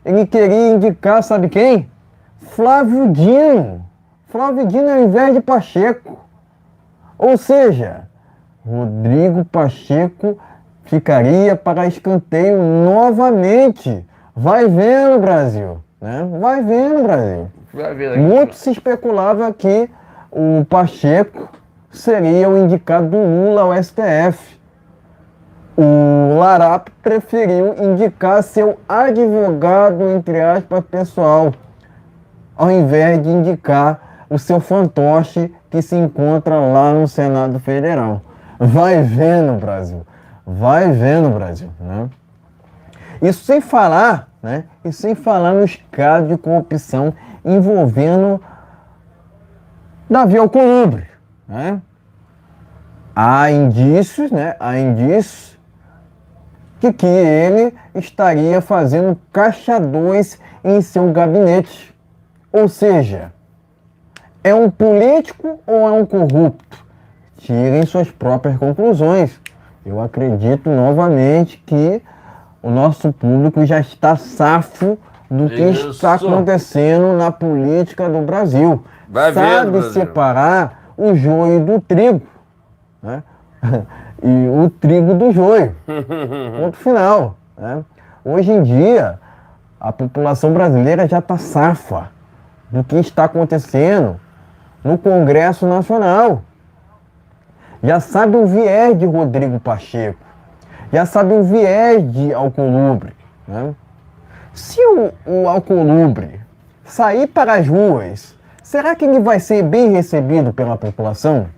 Speaker 2: Ele queria indicar, sabe quem? Flávio Dino ao invés de Pacheco. Ou seja, Rodrigo Pacheco ficaria para escanteio novamente. Vai vendo, Brasil. né? Vai vendo, Brasil.
Speaker 1: Vai ver aqui.
Speaker 2: Muito se especulava que o Pacheco seria o indicado do Lula ao STF. O Larápio preferiu indicar seu advogado, entre aspas, pessoal, ao invés de indicar o seu fantoche que se encontra lá no Senado Federal. Vai vendo, Brasil. Vai vendo, Brasil, né? Isso sem falar, né? E sem falar nos casos de corrupção envolvendo Davi Alcolumbre, né? Há indícios, né? Há indícios de que ele estaria fazendo caixa 2 em seu gabinete. Ou seja, é um político ou é um corrupto? Tirem suas próprias conclusões. Eu acredito novamente que o nosso público já está safo do que está acontecendo na política do Brasil. Sabe separar o joio do trigo, né? E o trigo do joio. Ponto final, né? Hoje em dia, a população brasileira já está safa do que está acontecendo no Congresso Nacional. Já sabe o viés de Rodrigo Pacheco. Já sabe o viés de Alcolumbre, né? Se o Alcolumbre sair para as ruas, será que ele vai ser bem recebido pela população?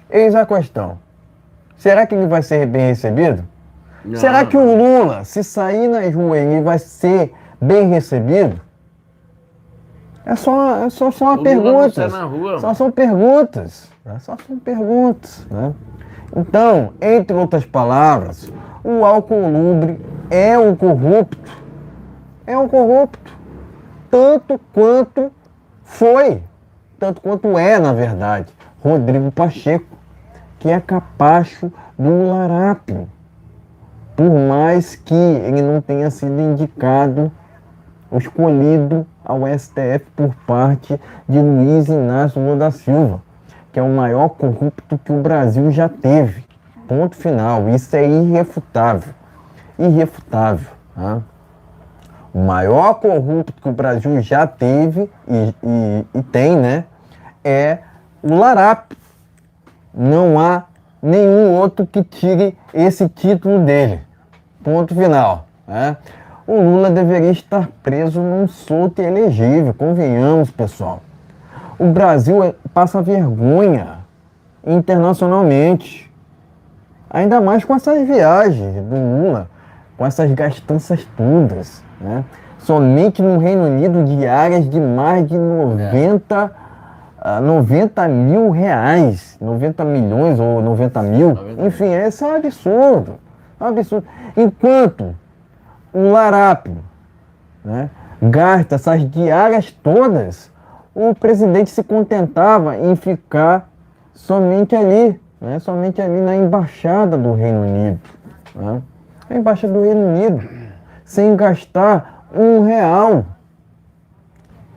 Speaker 2: Eis a questão. Será que ele vai ser bem recebido? Não. Será que o Lula, se sair nas ruas, ele vai ser bem recebido? É só uma pergunta. Só são perguntas. Só são perguntas, né? Então, entre outras palavras, o Alcolumbre é um corrupto. É um corrupto. Tanto quanto foi, tanto quanto é, na verdade, Rodrigo Pacheco, que é capacho do Larápio. Por mais que ele não tenha sido indicado ou escolhido ao STF por parte de Luiz Inácio Lula da Silva, que é o maior corrupto que o Brasil já teve. Ponto final. Isso é irrefutável. Irrefutável. Tá? O maior corrupto que o Brasil já teve e tem, né, é o Larápio. Não há nenhum outro que tire esse título dele. Ponto final. Né? O Lula deveria estar preso num solto e elegível. Convenhamos, pessoal. O Brasil passa vergonha internacionalmente. Ainda mais com essas viagens do Lula, com essas gastanças todas, né? Somente no Reino Unido, diárias de mais de 90 mil reais, 90 milhões ou 90 mil, enfim, esse é um absurdo, Enquanto o Larápio, né, gasta essas diárias todas, o presidente se contentava em ficar somente ali, né, somente ali na embaixada do Reino Unido, né, a embaixada do Reino Unido, sem gastar R$1.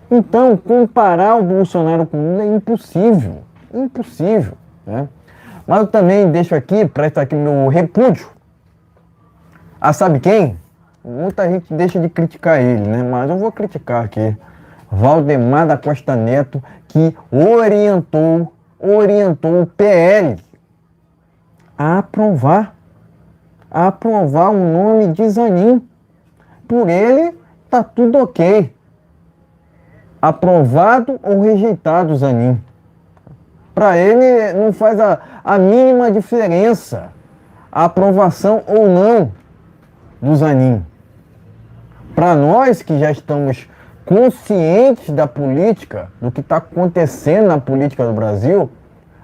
Speaker 2: Então, comparar o Bolsonaro com o Lula é impossível, impossível, né? Mas eu também deixo aqui, presta aqui meu repúdio a sabe quem? Muita gente deixa de criticar ele, né? Mas eu vou criticar aqui. Valdemar da Costa Neto, que orientou o PL a aprovar o nome de Zanin. Por ele, tá tudo ok. Aprovado ou rejeitado, Zanin. Para ele não faz a mínima diferença a aprovação ou não do Zanin. Para nós que já estamos conscientes da política, do que está acontecendo na política do Brasil,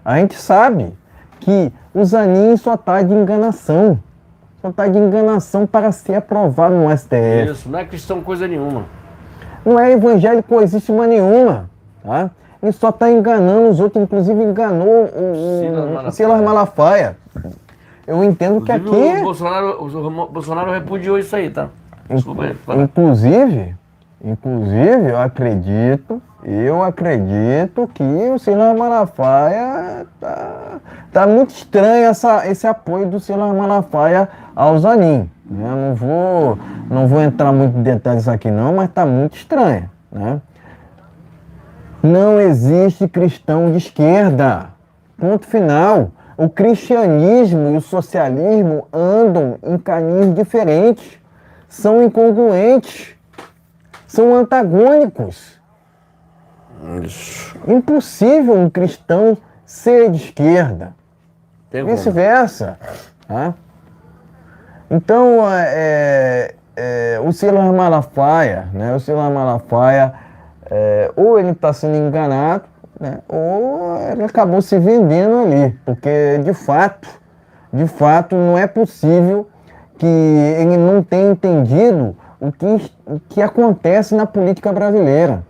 Speaker 2: a gente sabe que o Zanin só está de enganação. Só está de enganação para ser aprovado no STF.
Speaker 1: Isso, não é cristão coisa nenhuma.
Speaker 2: Não é evangélico coisíssima nenhuma. Tá? Ele só está enganando os outros, inclusive enganou o Silas Malafaia. Eu entendo que aqui...
Speaker 1: O Bolsonaro repudiou isso aí, tá?
Speaker 2: Desculpa aí. Inclusive, Inclusive, eu acredito que o Silas Malafaia tá muito estranho esse apoio do Silas Malafaia ao Zanin, né? Não vou entrar muito em detalhes aqui não, mas tá muito estranho, né? Não existe cristão de esquerda. Ponto final. O cristianismo e o socialismo andam em caminhos diferentes, são incongruentes, são antagônicos.
Speaker 1: Isso.
Speaker 2: Impossível um cristão ser de esquerda.
Speaker 1: Tem
Speaker 2: Vice-versa. Tá? Então, o Silas Malafaia, né? O Silas Malafaia, ou ele está sendo enganado, né? Ou ele acabou se vendendo ali, porque de fato, não é possível que ele não tenha entendido o que acontece na política brasileira.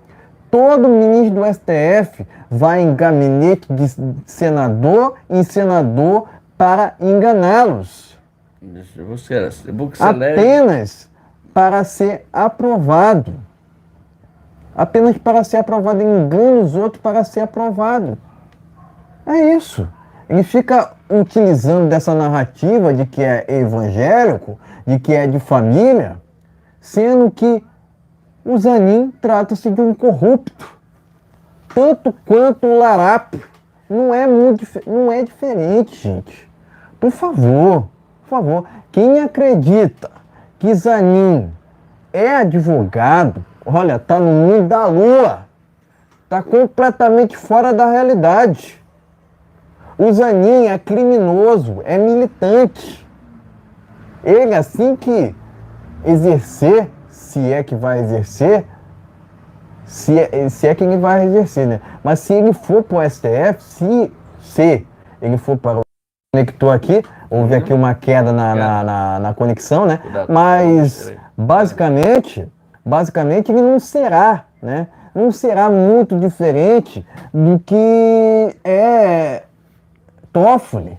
Speaker 2: Todo ministro do STF vai em gabinete de senador em senador para enganá-los. Apenas para ser aprovado. Apenas para ser aprovado. Engana os outros para ser aprovado. É isso. Ele fica utilizando dessa narrativa de que é evangélico, de que é de família, sendo que o Zanin trata-se de um corrupto, tanto quanto o Larápio. Não é diferente, gente. Por favor. Quem acredita que Zanin é advogado, olha, tá no mundo da lua. Tá completamente fora da realidade. O Zanin é criminoso, é militante. Ele, assim que exercer, se é que vai exercer, se é que ele vai exercer, né? Mas se ele for para o STF, se ele for para o... Conectou aqui, houve aqui uma queda na conexão, né? Mas, basicamente ele não será, né? Não será muito diferente do que é Toffoli,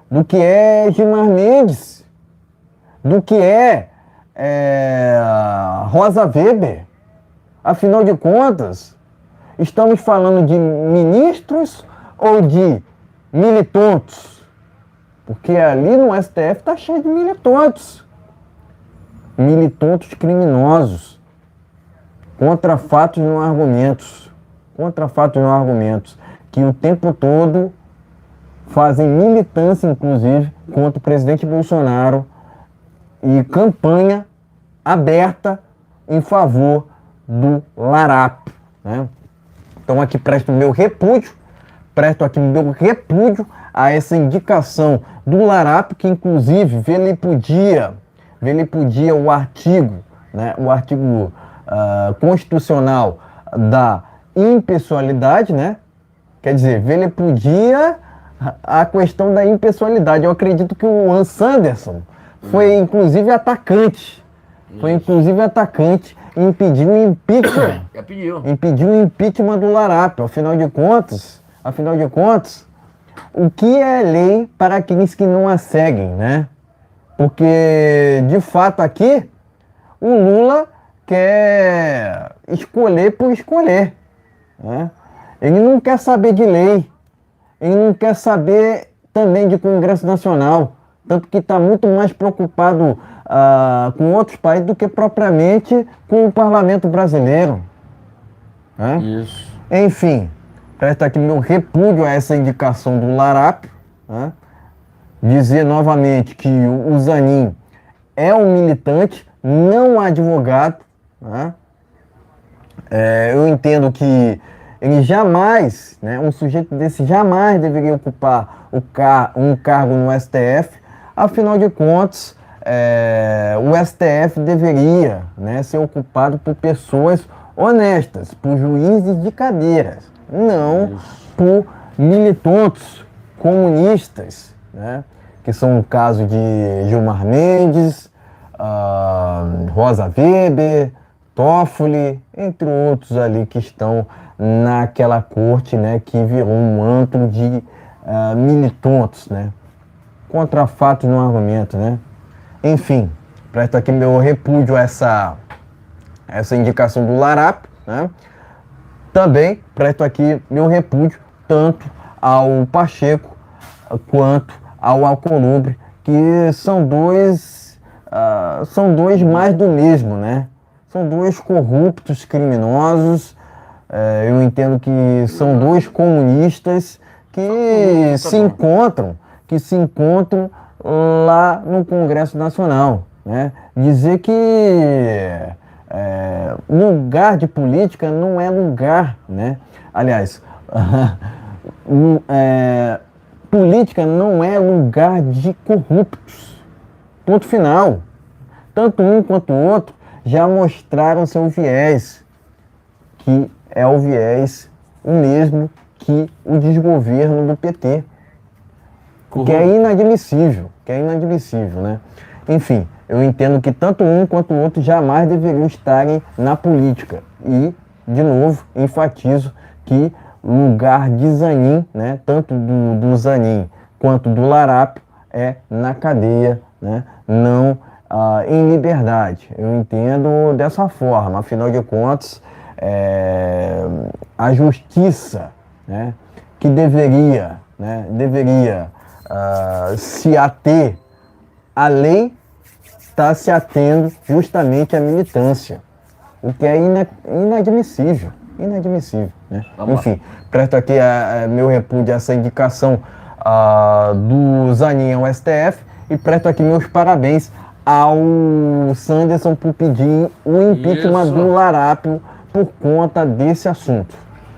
Speaker 2: do que é Gilmar Mendes, do que é Rosa Weber. Afinal de contas, estamos falando de ministros ou de militantes? Porque ali no STF está cheio de militantes. Militantes criminosos. Contra fatos e não argumentos. Que o tempo todo fazem militância, inclusive, contra o presidente Bolsonaro e campanha aberta em favor do Larápio, né? Então aqui presto meu repúdio a essa indicação do Larápio, que inclusive vilipendia o artigo, né, constitucional da impessoalidade, né? Quer dizer, vilipendia a questão da impessoalidade. Eu acredito que o Juan Sanderson foi inclusive atacante. E impediu o impeachment. Impediu o impeachment do Larápio. Afinal de contas, o que é lei para aqueles que não a seguem, né? Porque, de fato, aqui, o Lula quer escolher por escolher, né? Ele não quer saber de lei. Ele não quer saber também de Congresso Nacional. Tanto que está muito mais preocupado com outros países do que propriamente com o parlamento brasileiro, né?
Speaker 1: Isso.
Speaker 2: Enfim, presta aqui meu repúdio a essa indicação do Larápio, né? Dizer novamente que o Zanin é um militante, não um advogado, né? Eu entendo que ele jamais, né, um sujeito desse jamais deveria ocupar um cargo no STF. Afinal de contas, o STF deveria, né, ser ocupado por pessoas honestas, por juízes de cadeiras, não por militantes comunistas, né, que são o caso de Gilmar Mendes, Rosa Weber, Toffoli, entre outros ali que estão naquela corte, né, que virou um antro de militantes, né, contra fatos no argumento, né. Enfim, presto aqui meu repúdio a essa indicação do Larápio, né? Também presto aqui meu repúdio tanto ao Pacheco quanto ao Alcolumbre, que são dois mais do mesmo, né? São dois corruptos criminosos. Eu entendo que são dois comunistas que se encontram lá no Congresso Nacional, né? Dizer que lugar de política não é lugar, né? Aliás, política não é lugar de corruptos. Ponto final. Tanto um quanto o outro já mostraram seu viés, que é o viés o mesmo que o desgoverno do PT. Que é inadmissível, né? Enfim, eu entendo que tanto um quanto o outro jamais deveriam estarem na política. E, de novo, enfatizo que o lugar de Zanin, né, tanto do Zanin quanto do Larápio, é na cadeia, né, não em liberdade. Eu entendo dessa forma. Afinal de contas, a justiça, né, que deveria se ater à lei, está se atendo justamente à militância, o que é inadmissível, né? Enfim, presto aqui meu repúdio a essa indicação do Zanin ao STF e presto aqui meus parabéns ao Sanderson por pedir o impeachment do Larápio por conta desse assunto.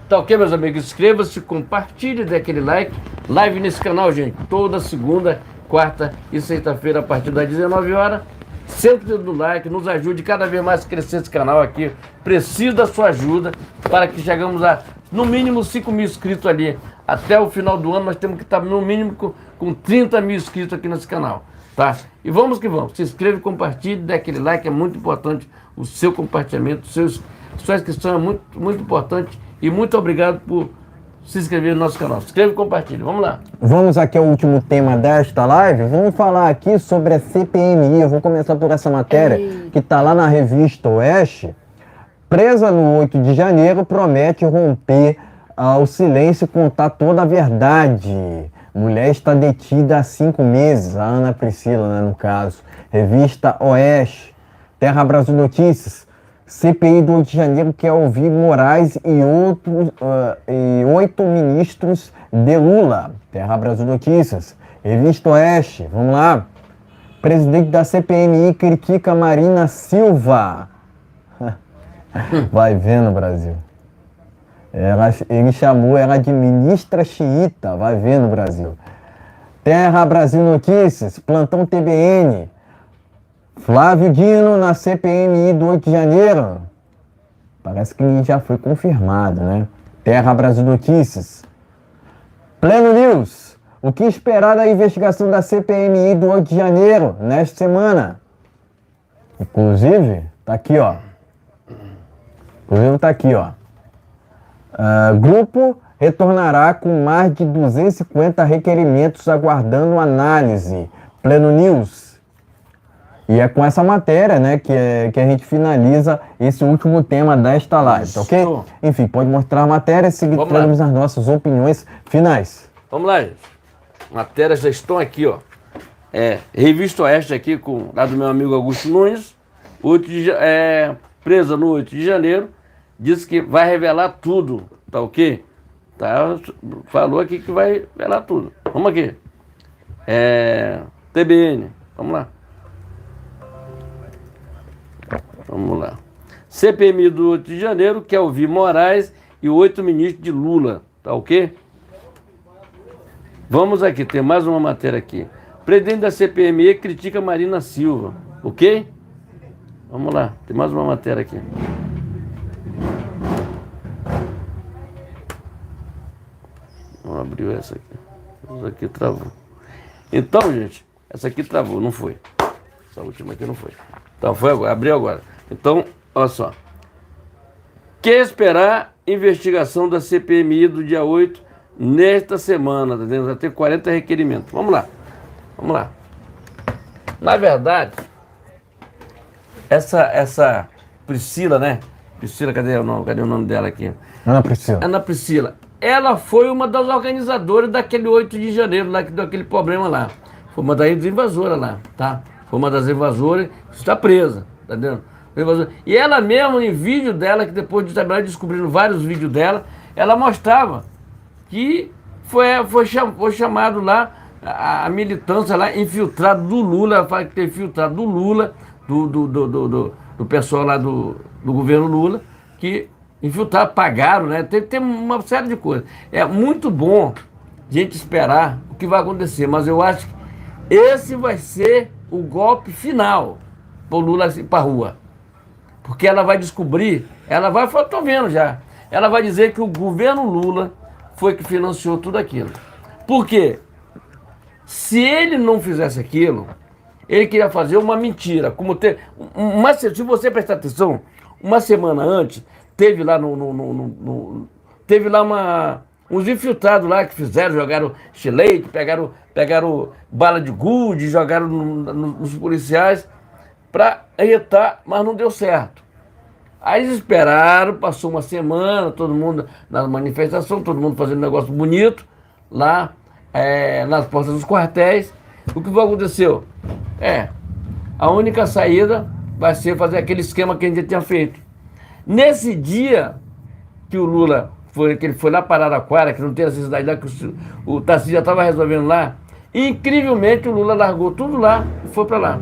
Speaker 1: Tá ok, meus amigos? Inscreva-se, compartilhe, dê aquele like. Live nesse canal, gente, toda segunda, quarta e sexta-feira, a partir das 19 horas. Sempre do like, nos ajude cada vez mais a crescer esse canal aqui. Preciso da sua ajuda para que chegamos a, no mínimo, 5 mil inscritos ali. Até o final do ano nós temos que estar, no mínimo, com 30 mil inscritos aqui nesse canal, tá? E vamos que vamos. Se inscreva, compartilhe, dê aquele like, é muito importante o seu compartilhamento, sua inscrição é muito, muito importante. E muito obrigado por se inscrever no nosso canal. Se inscreva e compartilhe. Vamos lá.
Speaker 2: Vamos aqui ao último tema desta live. Vamos falar aqui sobre a CPMI. Eu vou começar por essa matéria que está lá na revista Oeste. Presa no 8 de janeiro, promete romper o silêncio e contar toda a verdade. Mulher está detida há 5 meses. A Ana Priscila, né, no caso. Revista Oeste. Terra Brasil Notícias. CPI do 8 de janeiro quer ouvir Moraes e 8 ministros de Lula. Terra Brasil Notícias. Revista Oeste. Vamos lá. Presidente da CPMI critica Marina Silva. Vai vendo, Brasil. Ele chamou ela de ministra xiita. Vai vendo, Brasil. Terra Brasil Notícias. Plantão TBN. Flávio Dino na CPMI do 8 de janeiro. Parece que já foi confirmado, né? Terra Brasil Notícias. Pleno News. O que esperar da investigação da CPMI do 8 de janeiro, nesta semana? Inclusive, tá aqui, ó. Grupo retornará com mais de 250 requerimentos aguardando análise. Pleno News. E é com essa matéria, né, que a gente finaliza esse último tema desta live, tá ok? Enfim, pode mostrar a matéria e seguir as nossas opiniões finais.
Speaker 1: Vamos lá, gente. Matérias já estão aqui, ó. Revista Oeste aqui, lá do meu amigo Augusto Nunes. Presa no 8 de janeiro. Disse que vai revelar tudo, tá ok? Tá, falou aqui que vai revelar tudo. Vamos aqui. TBN, vamos lá. Vamos lá. CPMI do 8 de janeiro quer ouvir Moraes e 8 ministros de Lula. Tá ok? Vamos aqui, tem mais uma matéria aqui. Presidente da CPMI critica Marina Silva. Ok? Vamos lá, tem mais uma matéria aqui. Não abriu essa aqui. Essa aqui travou. Então, gente, essa aqui travou, não foi. Essa última aqui não foi. Então, foi agora, abriu agora. Então, olha só. Quer esperar investigação da CPMI do dia 8 nesta semana, tá vendo? Vai ter 40 requerimentos. Vamos lá. Vamos lá. Na verdade, essa Priscila, né? Priscila, cadê o nome dela aqui?
Speaker 2: Ana Priscila.
Speaker 1: Ana Priscila. Ela foi uma das organizadoras daquele 8 de janeiro, lá que deu aquele problema lá. Foi uma das invasoras lá, tá? Foi uma das invasoras, está presa, tá entendendo? E ela mesma, em vídeo dela, que depois de trabalhar descobrindo vários vídeos dela, ela mostrava que foi chamado lá a militância lá, infiltrado do Lula, ela fala que tem infiltrado do Lula, do pessoal lá do governo Lula, que infiltraram, pagaram, né? Tem uma série de coisas. É muito bom a gente esperar o que vai acontecer, mas eu acho que esse vai ser o golpe final para o Lula ir para a rua. Porque ela vai descobrir, eu estou vendo já, ela vai dizer que o governo Lula foi que financiou tudo aquilo. Por quê? Se ele não fizesse aquilo, ele queria fazer uma mentira. Como se você prestar atenção, uma semana antes, teve lá teve lá uns infiltrados lá que fizeram, jogaram chilete, pegaram bala de gude, jogaram nos policiais para irritar, mas não deu certo. Aí eles esperaram, passou uma semana, todo mundo na manifestação, todo mundo fazendo negócio bonito, lá nas portas dos quartéis. O que aconteceu? A única saída vai ser fazer aquele esquema que a gente tinha feito. Nesse dia que o Lula que ele foi lá para Araraquara, que não tem necessidade lá, que o Tarcísio já estava resolvendo lá, incrivelmente o Lula largou tudo lá e foi para lá.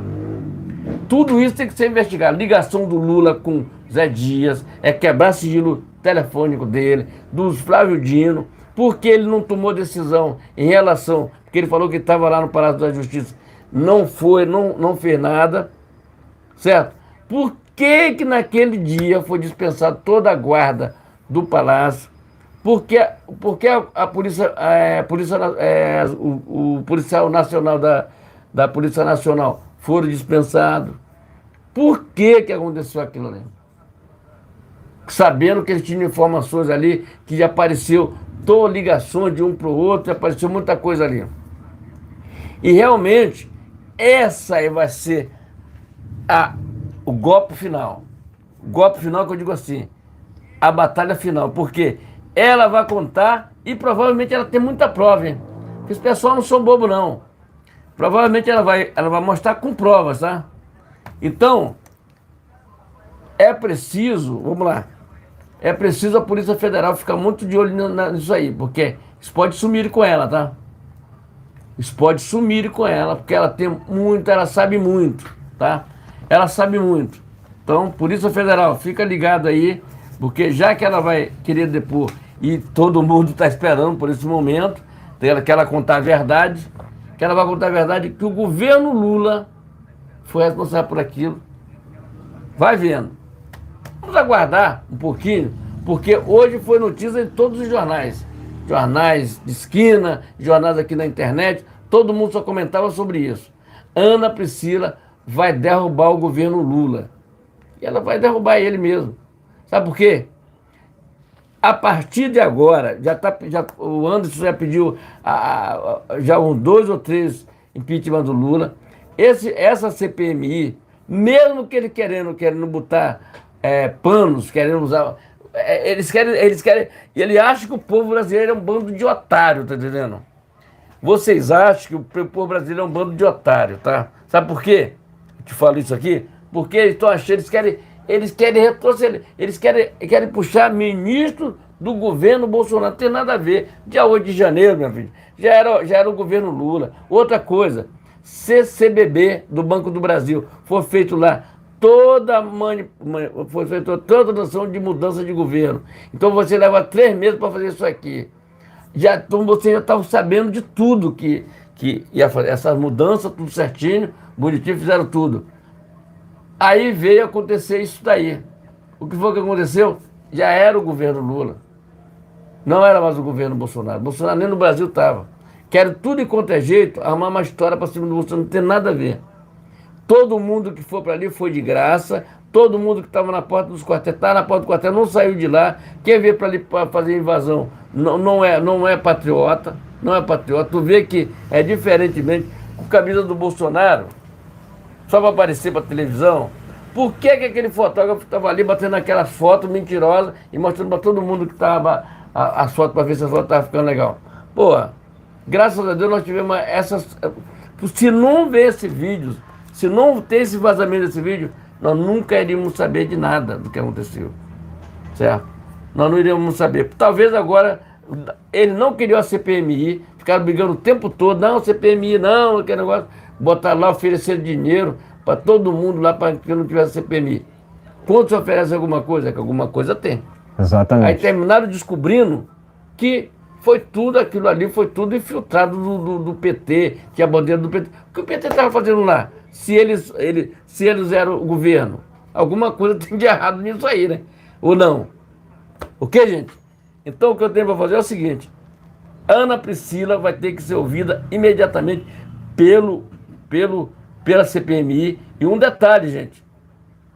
Speaker 1: Tudo isso tem que ser investigado. Ligação do Lula com Zé Dias, quebrar sigilo telefônico dele, dos Flávio Dino, porque ele não tomou decisão em relação, porque ele falou que estava lá no Palácio da Justiça, não fez nada, certo? Por que naquele dia foi dispensado toda a guarda do Palácio? Porque a polícia, o policial nacional da Polícia Nacional foram dispensados? Por que aconteceu aquilo ali? Sabendo que eles tinham informações ali, que já apareceu ligações de um para o outro, já apareceu muita coisa ali. E realmente, essa aí vai ser o golpe final. O golpe final que eu digo assim, a batalha final, porque ela vai contar e provavelmente ela tem muita prova, hein? Porque esse pessoal não são bobo, não. Provavelmente ela vai mostrar com provas, tá? Então, é preciso, vamos lá, é preciso a Polícia Federal ficar muito de olho nisso aí, porque isso pode sumir com ela, tá? Isso pode sumir com ela, porque ela tem muito, ela sabe muito, tá? Ela sabe muito. Então, Polícia Federal, fica ligado aí, porque já que ela vai querer depor, e todo mundo está esperando por esse momento, que ela contar a verdade, que ela vai contar a verdade, que o governo Lula foi responsável por aquilo. Vai vendo. Vamos aguardar um pouquinho, porque hoje foi notícia em todos os jornais. Jornais de esquina, jornais aqui na internet, todo mundo só comentava sobre isso. Ana Priscila vai derrubar o governo Lula. E ela vai derrubar ele mesmo. Sabe por quê? A partir de agora, o Anderson já pediu já uns 2 ou 3 impeachment do Lula. Essa CPMI, mesmo que ele querendo botar panos, querendo usar... Eles querem... Ele acha que o povo brasileiro é um bando de otário, tá entendendo? Vocês acham que o povo brasileiro é um bando de otário, tá? Sabe por quê? Eu te falo isso aqui. Porque eles estão achando, eles querem retroceder, eles querem puxar ministro do governo Bolsonaro. Não tem nada a ver. Dia 8 de janeiro, minha filha, já era o governo Lula. Outra coisa, CCBB do Banco do Brasil, foi feito lá foi feita toda a noção de mudança de governo. Então você leva 3 meses para fazer isso aqui. Então você já estava sabendo de tudo que ia fazer. Essas mudanças, tudo certinho, bonitinho, fizeram tudo. Aí veio acontecer isso daí. O que foi que aconteceu? Já era o governo Lula. Não era mais o governo Bolsonaro. Bolsonaro nem no Brasil estava. Quero tudo e quanto é jeito, arrumar uma história para cima do Bolsonaro, não tem nada a ver. Todo mundo que foi para ali foi de graça. Todo mundo que estava na porta dos quartéis, está na porta do quartel, não saiu de lá. Quem veio para ali para fazer invasão não é patriota. Não é patriota. Tu vê que é diferentemente com a camisa do Bolsonaro, só para aparecer para televisão, Por que que aquele fotógrafo estava ali batendo aquelas fotos mentirosas e mostrando para todo mundo que estava as fotos para ver se a foto estava ficando legal? Pô, graças a Deus nós tivemos essas. Se não ver esse vídeo, se não ter esse vazamento desse vídeo, nós nunca iríamos saber de nada do que aconteceu. Certo? Nós não iríamos saber. Talvez agora ele não queria a CPMI, ficaram brigando o tempo todo, não, CPMI não, aquele negócio, botar lá, oferecer dinheiro para todo mundo lá para que não tivesse CPMI. Quando se oferece alguma coisa, é que alguma coisa tem.
Speaker 2: Exatamente.
Speaker 1: Aí terminaram descobrindo que foi tudo, aquilo ali foi tudo infiltrado do PT, que é a bandeira do PT. O que o PT estava fazendo lá? Se eles eram o governo, alguma coisa tem de errado nisso aí, né? Ou não? Ok, gente? Então o que eu tenho para fazer é o seguinte: Ana Priscila vai ter que ser ouvida imediatamente pela CPMI. E um detalhe, gente: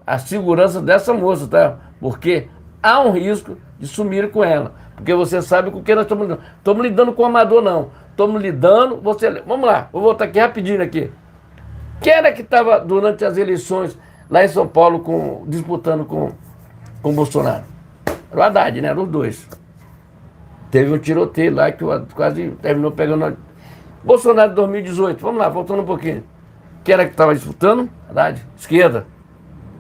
Speaker 1: a segurança dessa moça, tá? Porque há um risco de sumir com ela. Porque você sabe com quem nós estamos lidando. Estamos lidando com o amador, não. Estamos lidando. Vamos lá, vou voltar aqui rapidinho aqui. Quem era que estava durante as eleições lá em São Paulo disputando com o Bolsonaro? Era o Haddad, né? Eram os dois. Teve um tiroteio lá que quase terminou pegando. Bolsonaro de 2018. Vamos lá, voltando um pouquinho. Quem era que estava disputando? Haddad, esquerda.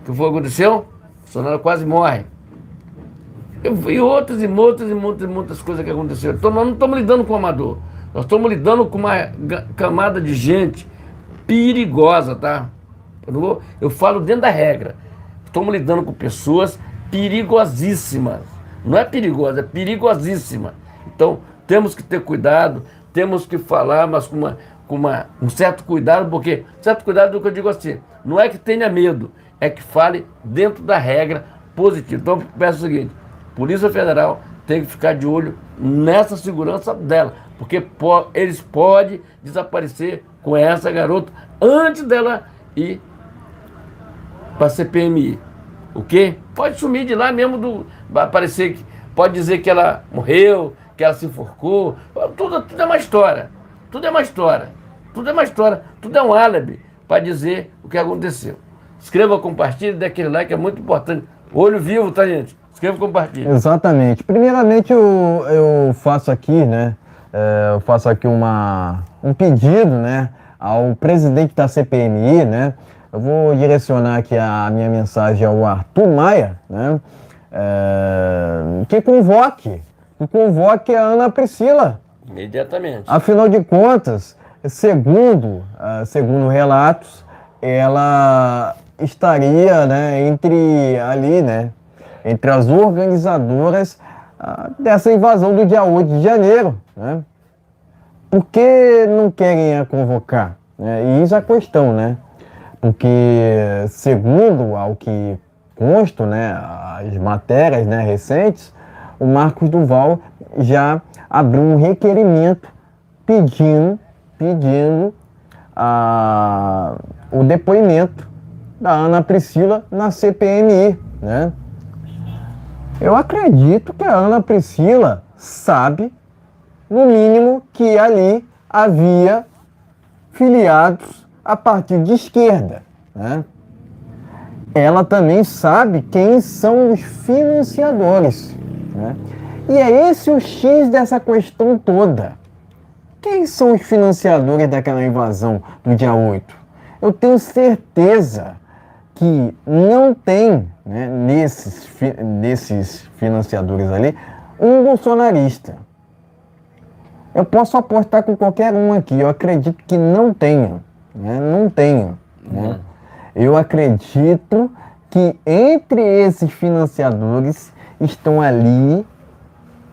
Speaker 1: O que foi que aconteceu? Bolsonaro quase morre. E muitas coisas que aconteceram. Então nós não estamos lidando com o amador. Nós estamos lidando com uma camada de gente perigosa, tá? Eu falo dentro da regra. Estamos lidando com pessoas perigosíssimas. Não é perigosa, é perigosíssima. Então temos que ter cuidado, temos que falar, mas com um certo cuidado, porque certo cuidado do que eu digo assim, não é que tenha medo, é que fale dentro da regra positiva. Então eu peço o seguinte: Polícia Federal tem que ficar de olho nessa segurança dela, porque eles podem desaparecer com essa garota antes dela ir para a CPMI. O quê? Pode sumir de lá mesmo, vai aparecer, pode dizer que ela morreu, que ela se enforcou, tudo é uma história, tudo é uma história, tudo é uma história, tudo é um álibi para dizer o que aconteceu. Inscreva, compartilhe, dê aquele like, é muito importante. Olho vivo, tá, gente? Inscreva e compartilhe.
Speaker 2: Exatamente. Primeiramente, eu faço aqui, né? Eu faço aqui um pedido, né, ao presidente da CPMI, né? Eu vou direcionar aqui a minha mensagem ao Arthur Maia, né? Que convoque a Ana Priscila.
Speaker 1: Imediatamente.
Speaker 2: Afinal de contas, segundo relatos, ela estaria, né, entre as organizadoras dessa invasão do dia 8 de janeiro, né? Por que não querem a convocar? E isso é a questão, né? Porque, segundo ao que consta, né, as matérias, né, recentes, o Marcos Duval já abriu um requerimento pedindo o depoimento da Ana Priscila na CPMI, né? Eu acredito que a Ana Priscila sabe, no mínimo, que ali havia filiados a partido de esquerda, né? Ela também sabe quem são os financiadores, né? E é esse o X dessa questão toda. Quem são os financiadores daquela invasão do dia 8? Eu tenho certeza que não tem, né, nesses financiadores ali, um bolsonarista. Eu posso apostar com qualquer um aqui, eu acredito que não tenha, né? Não tenha, né? Eu acredito que entre esses financiadores estão ali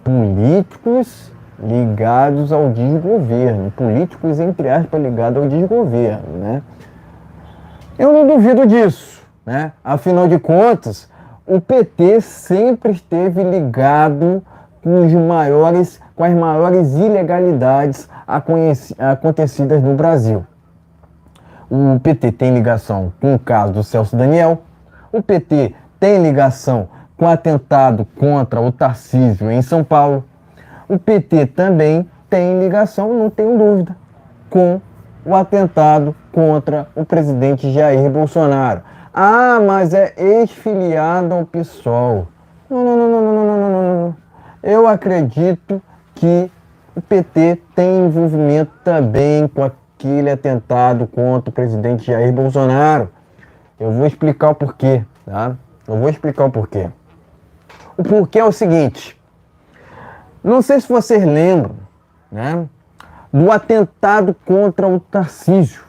Speaker 2: políticos ligados ao desgoverno, políticos, entre aspas, ligados ao desgoverno, né? Eu não duvido disso, né? Afinal de contas, o PT sempre esteve ligado com as maiores ilegalidades acontecidas no Brasil. O PT tem ligação com o caso do Celso Daniel, o PT tem ligação com o atentado contra o Tarcísio em São Paulo, o PT também tem ligação, não tenho dúvida, com o atentado contra o presidente Jair Bolsonaro. Ah, mas é ex-filiado ao PSOL. Não, não, não, não, não, não, não, não, não. Eu acredito que o PT tem envolvimento também com aquele atentado contra o presidente Jair Bolsonaro. Eu vou explicar o porquê, tá? Eu vou explicar o porquê. O porquê é o seguinte. Não sei se vocês lembram, né, do atentado contra o Tarcísio.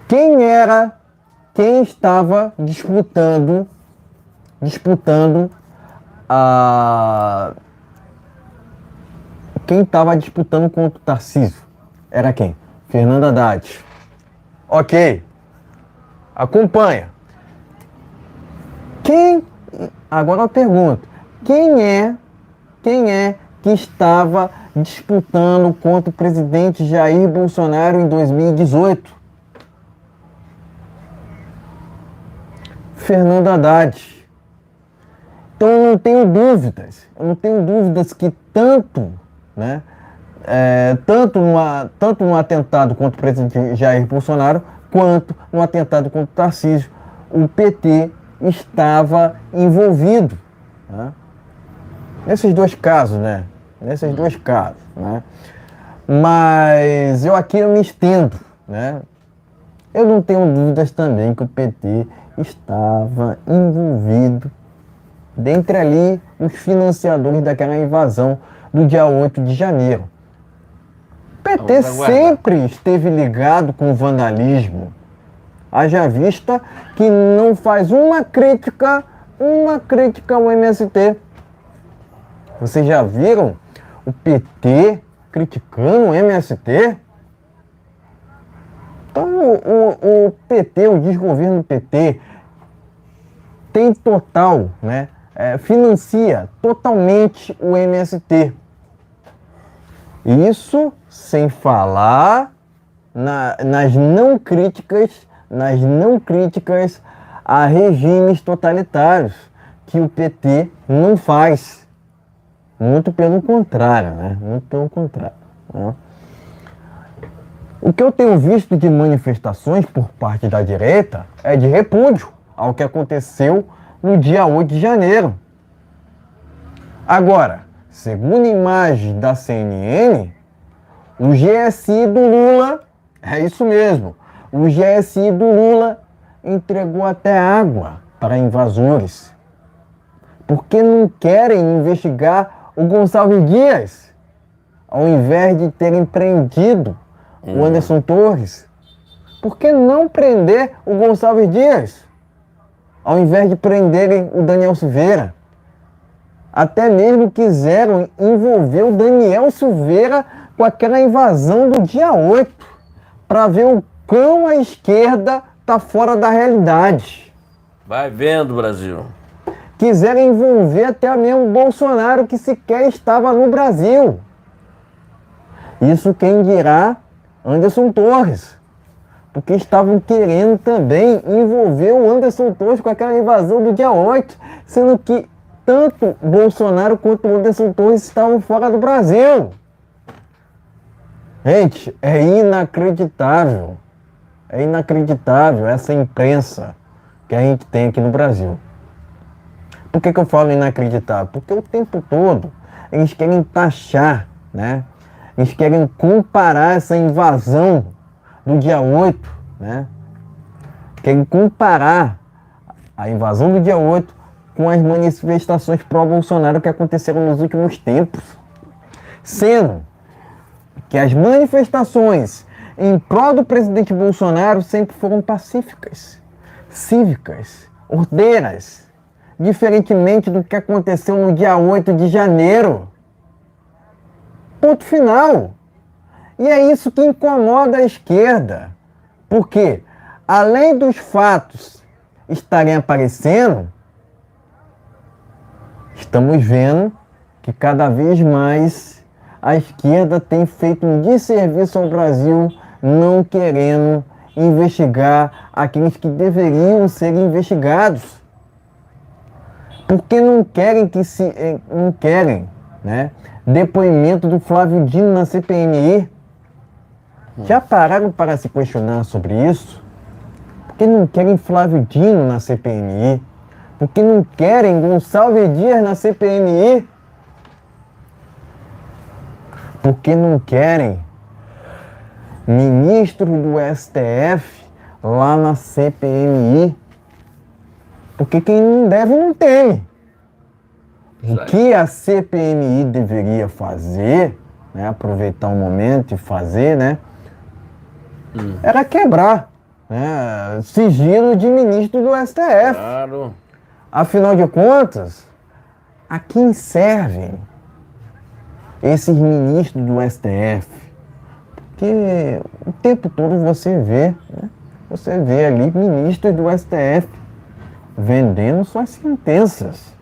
Speaker 2: Quem estava disputando a... Quem estava disputando contra o Tarcísio? Era quem? Fernando Haddad. Ok. Acompanha. Agora eu pergunto. Quem é que estava disputando contra o presidente Jair Bolsonaro em 2018? Fernando Haddad. Então eu não tenho dúvidas que tanto no atentado contra o presidente Jair Bolsonaro, quanto no atentado contra o Tarcísio, o PT estava envolvido, né? Nesses dois casos, né? Mas eu me estendo, né? Eu não tenho dúvidas também que o PT estava envolvido dentre ali os financiadores daquela invasão do dia 8 de janeiro. O PT sempre esteve ligado com o vandalismo. Haja vista que não faz uma crítica ao MST. Vocês já viram o PT criticando o MST? Então o PT, o desgoverno do PT, tem total, né? Financia totalmente o MST. Isso sem falar nas não críticas a regimes totalitários, que o PT não faz. Muito pelo contrário, né? Né? O que eu tenho visto de manifestações por parte da direita é de repúdio ao que aconteceu no dia 8 de janeiro. Agora, segundo imagem da CNN, o GSI do Lula, é isso mesmo, o GSI do Lula entregou até água para invasores, porque não querem investigar o Gonçalves Dias, ao invés de terem prendido o Anderson Torres. Por que não prender o Gonçalves Dias, ao invés de prenderem o Daniel Silveira? Até mesmo quiseram envolver o Daniel Silveira com aquela invasão do dia 8, para ver o quão a esquerda está fora da realidade.
Speaker 1: Vai vendo, Brasil.
Speaker 2: Quiseram envolver até mesmo o Bolsonaro, que sequer estava no Brasil. Isso quem dirá Anderson Torres. Porque estavam querendo também envolver o Anderson Torres com aquela invasão do dia 8, sendo que tanto Bolsonaro quanto o Anderson Torres estavam fora do Brasil. Gente, é inacreditável essa imprensa que a gente tem aqui no Brasil. Por que eu falo inacreditável? Porque o tempo todo eles querem taxar, né? Eles querem comparar essa invasão do dia 8, né? Querem comparar a invasão do dia 8 com as manifestações pró-Bolsonaro que aconteceram nos últimos tempos. Sendo que as manifestações em prol do presidente Bolsonaro sempre foram pacíficas, cívicas, ordeiras, diferentemente do que aconteceu no dia 8 de janeiro. Ponto final. E é isso que incomoda a esquerda, porque além dos fatos estarem aparecendo, estamos vendo que cada vez mais a esquerda tem feito um desserviço ao Brasil, não querendo investigar aqueles que deveriam ser investigados. Porque não querem né, depoimento do Flávio Dino na CPMI. Já pararam para se questionar sobre isso? Porque não querem Flávio Dino na CPMI. Porque não querem Gonçalves Dias na CPMI. Porque não querem ministro do STF lá na CPMI. Porque quem não deve não teme. O que a CPMI deveria fazer, né, aproveitar o momento e fazer, né, era quebrar, né, sigilo de ministro do STF.
Speaker 1: Claro.
Speaker 2: Afinal de contas, a quem servem esses ministros do STF? Porque o tempo todo você vê, né, você vê ali ministros do STF vendendo suas sentenças.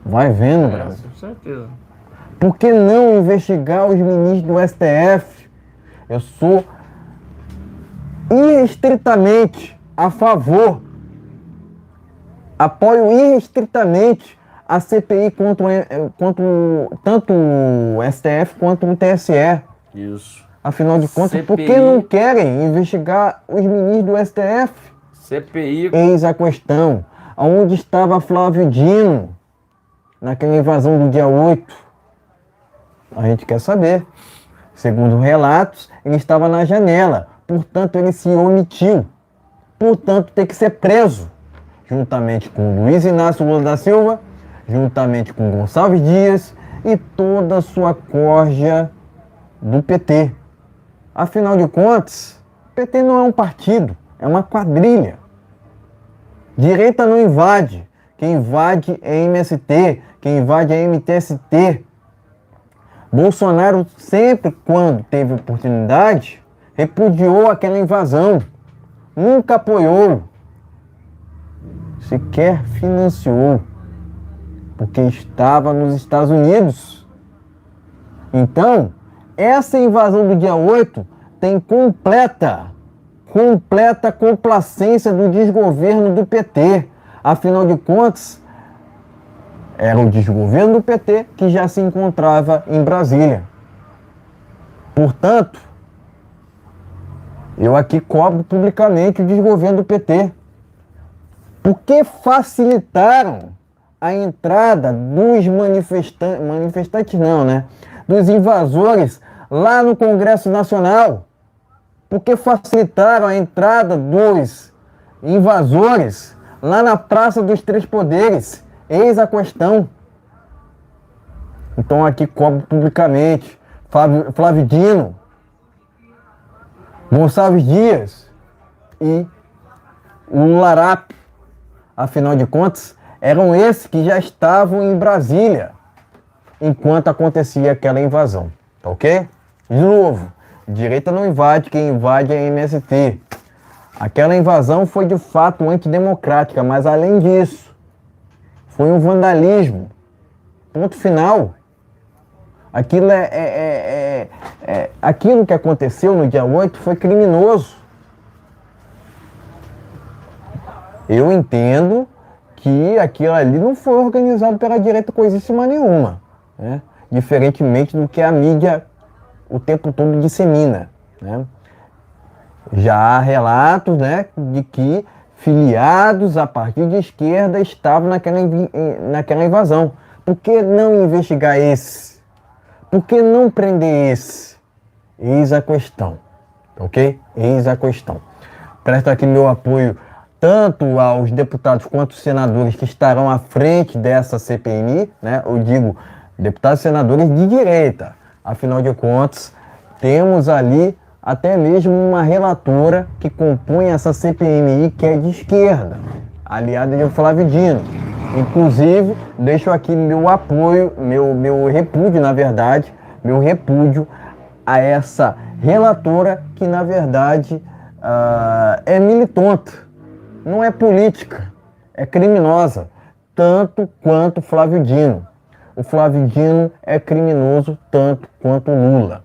Speaker 2: Vai vendo, Brasil.
Speaker 1: Com certeza.
Speaker 2: Por que não investigar os ministros do STF? Eu sou irrestritamente a favor, apoio irrestritamente a CPI tanto o STF quanto o TSE.
Speaker 1: Isso.
Speaker 2: Afinal de contas,
Speaker 1: CPI...
Speaker 2: por que não querem investigar os ministros do STF?
Speaker 1: CPI...
Speaker 2: Eis a questão. Onde estava Flávio Dino naquela invasão do dia 8? A gente quer saber. Segundo relatos, ele estava na janela. Portanto, ele se omitiu. Portanto, tem que ser preso. Juntamente com Luiz Inácio Lula da Silva, juntamente com Gonçalves Dias e toda a sua corja do PT. Afinal de contas, o PT não é um partido, é uma quadrilha. Direita não invade. Quem invade é MST, quem invade é MTST. Bolsonaro sempre, quando teve oportunidade, repudiou aquela invasão. Nunca apoiou. Sequer financiou. Porque estava nos Estados Unidos. Então, essa invasão do dia 8 tem completa complacência do desgoverno do PT. Afinal de contas, era o desgoverno do PT que já se encontrava em Brasília. Portanto, eu aqui cobro publicamente o desgoverno do PT. Porque facilitaram a entrada dos manifestantes não, né? Dos invasores lá no Congresso Nacional. Porque facilitaram a entrada dos invasores lá na Praça dos Três Poderes. Eis a questão. Então aqui cobro publicamente Flávio Dino, Gonçalves Dias e o Larap. Afinal de contas, eram esses que já estavam em Brasília enquanto acontecia aquela invasão. Tá ok? De novo, direita não invade, quem invade é MST. Aquela invasão foi de fato antidemocrática, mas além disso, foi um vandalismo. Ponto final. Aquilo aquilo que aconteceu no dia 8 foi criminoso. Eu entendo que aquilo ali não foi organizado pela direita coisíssima nenhuma, né? Diferentemente do que a mídia o tempo todo dissemina, né? Já há relatos, né, de que filiados a partir de esquerda estavam naquela invasão. Por que não investigar esse? Por que não prender esse? Eis a questão, ok? Eis a questão. Presto aqui meu apoio tanto aos deputados quanto aos senadores que estarão à frente dessa CPMI, né? Eu digo deputados e senadores de direita. Afinal de contas, temos ali até mesmo uma relatora que compõe essa CPMI que é de esquerda, aliada de Flávio Dino. Inclusive, deixo aqui meu apoio, meu repúdio, na verdade, meu repúdio a essa relatora que, na verdade, é militante. Não é política, é criminosa, tanto quanto Flávio Dino. O Flávio Dino é criminoso tanto quanto o Lula.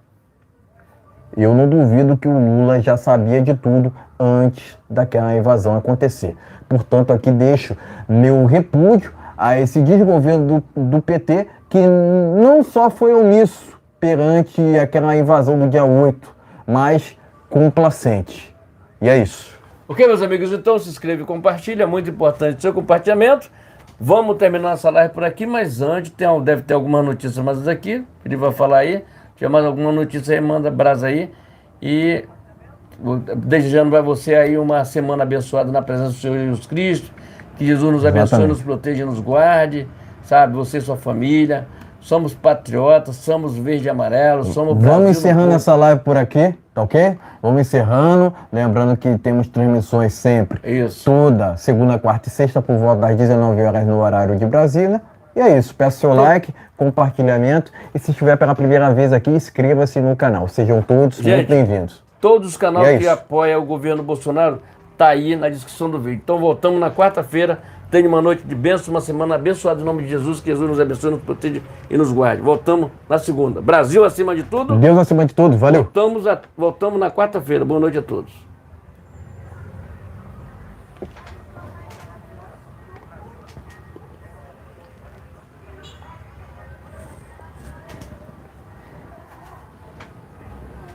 Speaker 2: Eu não duvido que o Lula já sabia de tudo antes daquela invasão acontecer. Portanto, aqui deixo meu repúdio a esse desgoverno do PT, que não só foi omisso perante aquela invasão do dia 8, mas complacente. E é isso.
Speaker 1: Ok, meus amigos? Então se inscreve e compartilha, é muito importante o seu compartilhamento. Vamos terminar essa live por aqui, mas antes deve ter alguma notícia mais aqui, ele vai falar aí. Se tiver mais alguma notícia aí, manda brasa aí. E desejando para você aí uma semana abençoada na presença do Senhor Jesus Cristo. Que Jesus nos abençoe,
Speaker 2: Exatamente.
Speaker 1: nos proteja, nos guarde, sabe? Você e sua família. Somos patriotas, somos verde e amarelo, somos Brasil.
Speaker 2: Vamos encerrando essa live por aqui, tá ok? Vamos encerrando. Lembrando que temos transmissões sempre.
Speaker 1: Isso.
Speaker 2: Toda segunda, quarta e sexta, por volta das 19 horas no horário de Brasília. E é isso. Peço seu like, compartilhamento. E se estiver pela primeira vez aqui, inscreva-se no canal. Sejam todos muito bem-vindos.
Speaker 1: Todos os canais que
Speaker 2: isso.
Speaker 1: apoiam o governo Bolsonaro tá aí na descrição do vídeo. Então voltamos na quarta-feira. Tenha uma noite de bênção, uma semana abençoada em nome de Jesus. Que Jesus nos abençoe, nos proteja e nos guarde. Voltamos na segunda. Brasil acima de tudo.
Speaker 2: Deus acima de tudo. Valeu.
Speaker 1: Voltamos na quarta-feira. Boa noite a todos.